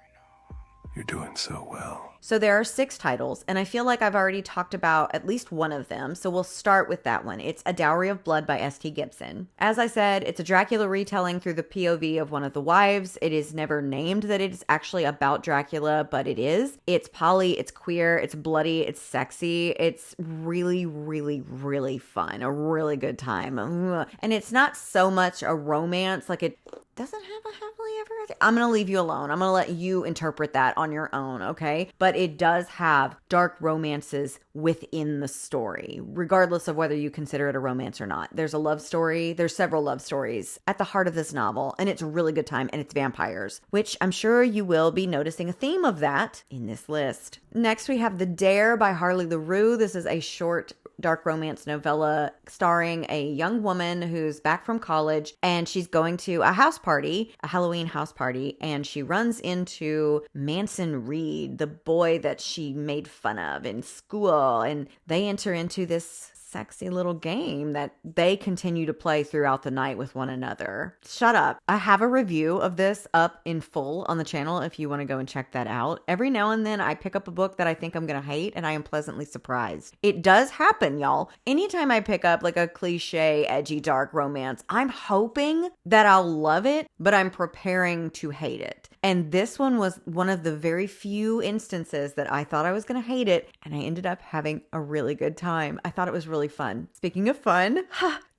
You're doing so well. So there are 6 titles, and I feel like I've already talked about at least one of them, so we'll start with that one. It's A Dowry of Blood by S.T. Gibson. As I said, it's a Dracula retelling through the POV of one of the wives. It is never named that it's actually about Dracula, but it is. It's poly, it's queer, it's bloody, it's sexy. It's really, really, really fun. A really good time. And it's not so much a romance, like it doesn't have a happily ever after. I'm going to leave you alone. I'm going to let you interpret that on your own, okay? But it does have dark romances within the story, regardless of whether you consider it a romance or not. There's a love story. There's several love stories at the heart of this novel, and it's a really good time, and it's vampires, which I'm sure you will be noticing a theme of that in this list. Next, we have The Dare by Harley LaRue. This is a short dark romance novella starring a young woman who's back from college and she's going to a house party, a Halloween house party, and she runs into Manson Reed, the boy that she made fun of in school, and they enter into this sexy little game that they continue to play throughout the night with one another. Shut up. I have a review of this up in full on the channel if you want to go and check that out. Every now and then I pick up a book that I think I'm going to hate and I am pleasantly surprised. It does happen, y'all. Anytime I pick up like a cliche, edgy, dark romance, I'm hoping that I'll love it, but I'm preparing to hate it. And this one was one of the very few instances that I thought I was going to hate it, and I ended up having a really good time. I thought it was really fun. Speaking of fun,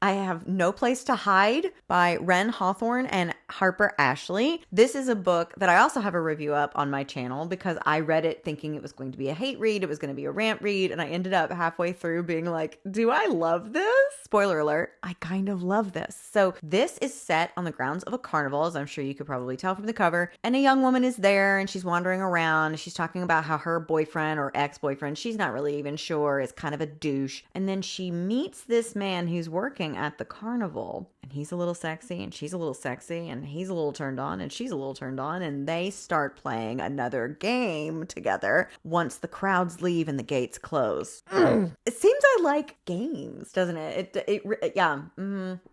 I Have No Place to Hide by Ren Hawthorne and Harper Ashley. This is a book that I also have a review up on my channel because I read it thinking it was going to be a hate read, it was going to be a rant read, and I ended up halfway through being like, do I love this? Spoiler alert, I kind of love this. So this is set on the grounds of a carnival, as I'm sure you could probably tell from the cover, and a young woman is there and she's wandering around. She's talking about how her boyfriend or ex-boyfriend, she's not really even sure, is kind of a douche. And then she meets this man who's working at the carnival, and he's a little sexy and she's a little sexy and he's a little turned on and she's a little turned on, and they start playing another game together once the crowds leave and the gates close. It seems I like games, doesn't it?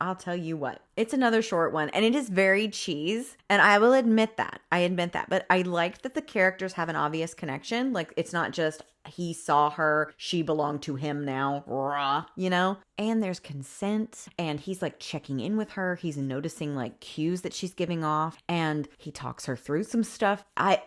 I'll tell you what. It's another short one, and it is very cheese, and I will admit that. But I like that the characters have an obvious connection. Like, it's not just he saw her, she belonged to him now, rah, you know? And there's consent, and he's like checking in with her. He's noticing like cues that she's giving off, and he talks her through some stuff. I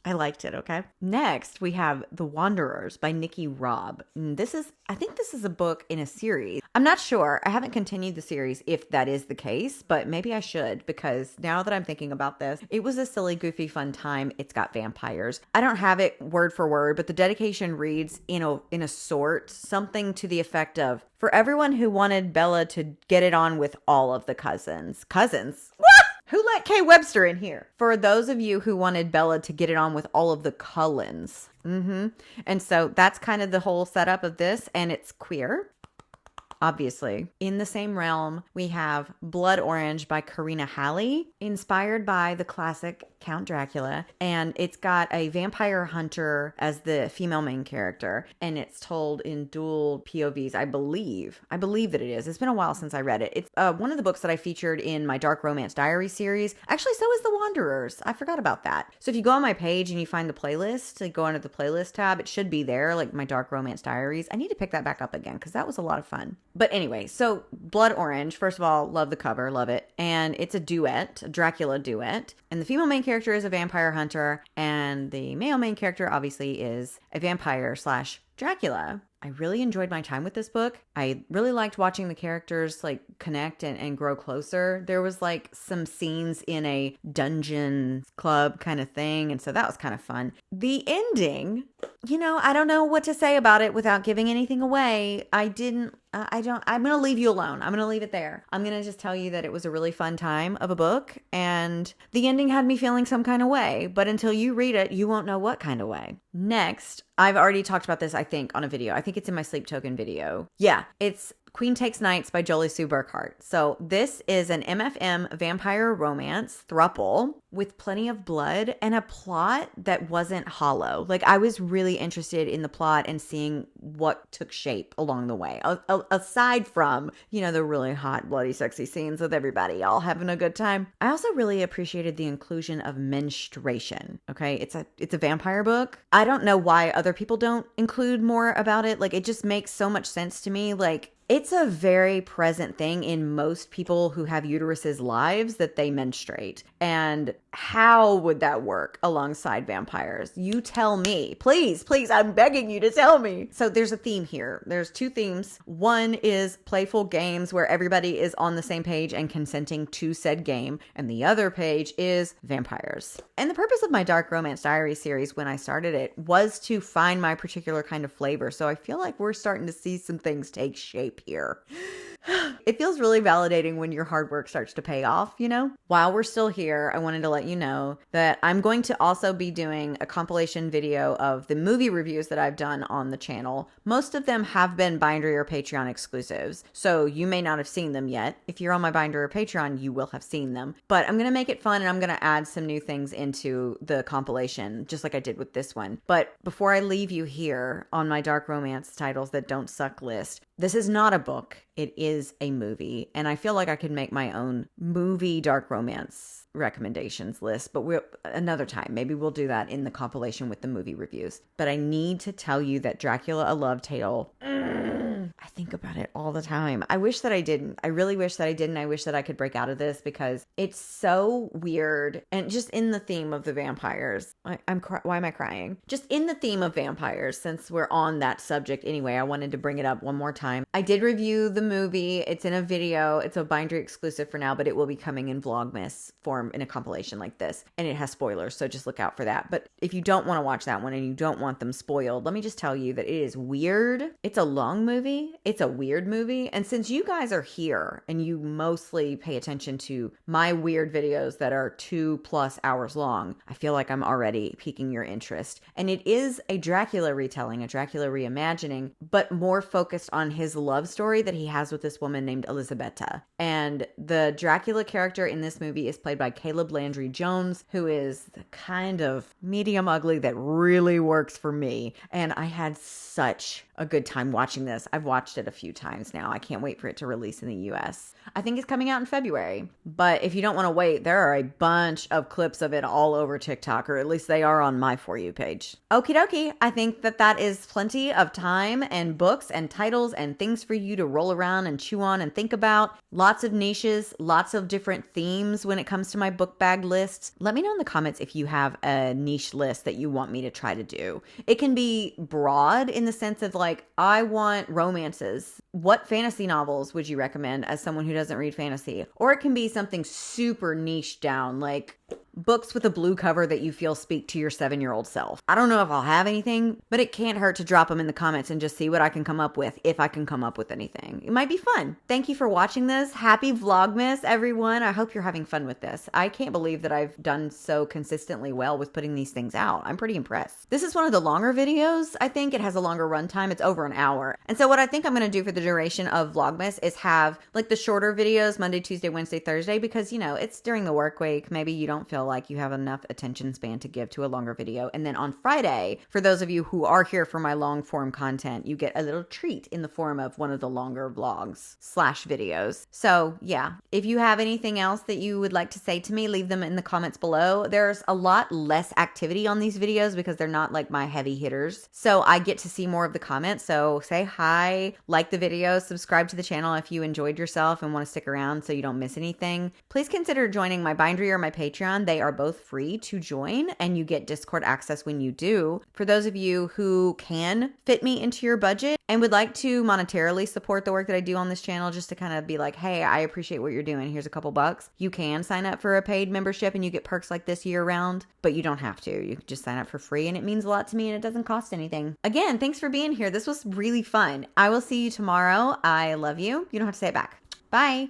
liked it, okay? Next, we have The Wanderers by Nikki Robb. I think this is a book in a series. I'm not sure. I haven't continued the series if that is the case, but maybe I should, because now that I'm thinking about this, it was a silly, goofy, fun time. It's got vampires. I don't have it word for word, but the dedication reads in a sort something to the effect of, for everyone who wanted Bella to get it on with all of the cousins. Cousins? What? Who let Kay Webster in here? For those of you who wanted Bella to get it on with all of the Cullens. And so that's kind of the whole setup of this, and it's queer. obviously. In the same realm, we have Blood Orange by Karina Halley, inspired by the classic Count Dracula, and it's got a vampire hunter as the female main character, and it's told in dual POVs, I believe that it is. It's been a while since I read it. It's one of the books that I featured in my Dark Romance Diary series. Actually, so is The Wanderers. I forgot about that. So if you go on my page and you find the playlist, like go under the playlist tab, it should be there, like my Dark Romance Diaries. I need to pick that back up again because that was a lot of fun. But anyway, so Blood Orange, first of all, love the cover, love it. And it's a duet, a Dracula duet. And the female main character is a vampire hunter, and the male main character obviously is a vampire / Dracula. I really enjoyed my time with this book. I really liked watching the characters like connect and grow closer. There was like some scenes in a dungeon club kind of thing, and so that was kind of fun. The ending, I don't know what to say about it without giving anything away. I'm going to leave you alone. I'm going to leave it there. I'm going to just tell you that it was a really fun time of a book, and the ending had me feeling some kind of way, but until you read it, you won't know what kind of way. Next, I've already talked about this, I think, on a video. I think it's in my Sleep Token video. Yeah, it's Queen Takes Nights by Jolie Sue Burkhart. So this is an MFM vampire romance throuple with plenty of blood and a plot that wasn't hollow. Like, I was really interested in the plot and seeing what took shape along the way. Aside from, the really hot, bloody, sexy scenes with everybody all having a good time. I also really appreciated the inclusion of menstruation. Okay, it's a vampire book. I don't know why other people don't include more about it. Like, it just makes so much sense to me. Like, it's a very present thing in most people who have uteruses lives that they menstruate. And how would that work alongside vampires? You tell me. Please, I'm begging you to tell me. So there's a theme here. There's two themes. One is playful games where everybody is on the same page and consenting to said game. And the other page is vampires. And the purpose of my Dark Romance Diary series when I started it was to find my particular kind of flavor. So I feel like we're starting to see some things take shape here. It feels really validating when your hard work starts to pay off, While we're still here, I wanted to let you know that I'm going to also be doing a compilation video of the movie reviews that I've done on the channel. Most of them have been Bindery or Patreon exclusives, so you may not have seen them yet. If you're on my Bindery or Patreon, you will have seen them. But I'm going to make it fun, and I'm going to add some new things into the compilation, just like I did with this one. But before I leave you here on my Dark Romance titles that don't suck list, this is not a book. It is a movie. And I feel like I could make my own movie Dark Romance recommendations list, but another time. Maybe we'll do that in the compilation with the movie reviews. But I need to tell you that Dracula, A Love Tale, I think about it all the time. I wish that I didn't. I really wish that I didn't. I wish that I could break out of this because it's so weird. And just in the theme of the vampires, why am I crying? Just in the theme of vampires, since we're on that subject anyway, I wanted to bring it up one more time. I did review the movie. It's in a video. It's a Bindery exclusive for now, but it will be coming in Vlogmas form in a compilation like this. And it has spoilers, so just look out for that. But if you don't want to watch that one and you don't want them spoiled, let me just tell you that it is weird. It's a long movie. It's a weird movie. And since you guys are here and you mostly pay attention to my weird videos that are 2+ hours long, I feel like I'm already piquing your interest. And it is a Dracula retelling, a Dracula reimagining, but more focused on his love story that he has with this woman named Elisabetta. And the Dracula character in this movie is played by Caleb Landry Jones, who is the kind of medium ugly that really works for me. And I had such a good time watching this. I've watched it a few times now. I can't wait for it to release in the US. I think it's coming out in February. But if you don't want to wait, there are a bunch of clips of it all over TikTok, or at least they are on my For You page. Okie dokie. I think that is plenty of time and books and titles and things for you to roll around and chew on and think about. Lots of niches, lots of different themes when it comes to my book bag lists. Let me know in the comments if you have a niche list that you want me to try to do. It can be broad in the sense of like, I want romances. What fantasy novels would you recommend as someone who doesn't read fantasy? Or it can be something super niche down, like books with a blue cover that you feel speak to your 7-year-old self. I don't know if I'll have anything, but it can't hurt to drop them in the comments and just see what I can come up with, if I can come up with anything. It might be fun. Thank you for watching this. Happy Vlogmas, everyone. I hope you're having fun with this. I can't believe that I've done so consistently well with putting these things out. I'm pretty impressed. This is one of the longer videos. I think it has a longer runtime. It's over an hour. And so what I think I'm going to do for the duration of Vlogmas is have like the shorter videos Monday, Tuesday, Wednesday, Thursday, because you know, it's during the work week. Maybe you don't feel like you have enough attention span to give to a longer video. And then on Friday, for those of you who are here for my long form content, you get a little treat in the form of one of the longer vlogs / videos. So yeah, if you have anything else that you would like to say to me, leave them in the comments below. There's a lot less activity on these videos because they're not like my heavy hitters. So I get to see more of the comments. So say hi, like the video, subscribe to the channel if you enjoyed yourself and want to stick around so you don't miss anything. Please consider joining my Bindery or my Patreon. They are both free to join and you get Discord access when you do. For those of you who can fit me into your budget and would like to monetarily support the work that I do on this channel, just to kind of be like, hey, I appreciate what you're doing. Here's a couple bucks. You can sign up for a paid membership and you get perks like this year round, but you don't have to. You can just sign up for free and it means a lot to me and it doesn't cost anything. Again, thanks for being here. This was really fun. I will see you tomorrow. I love you. You don't have to say it back. Bye.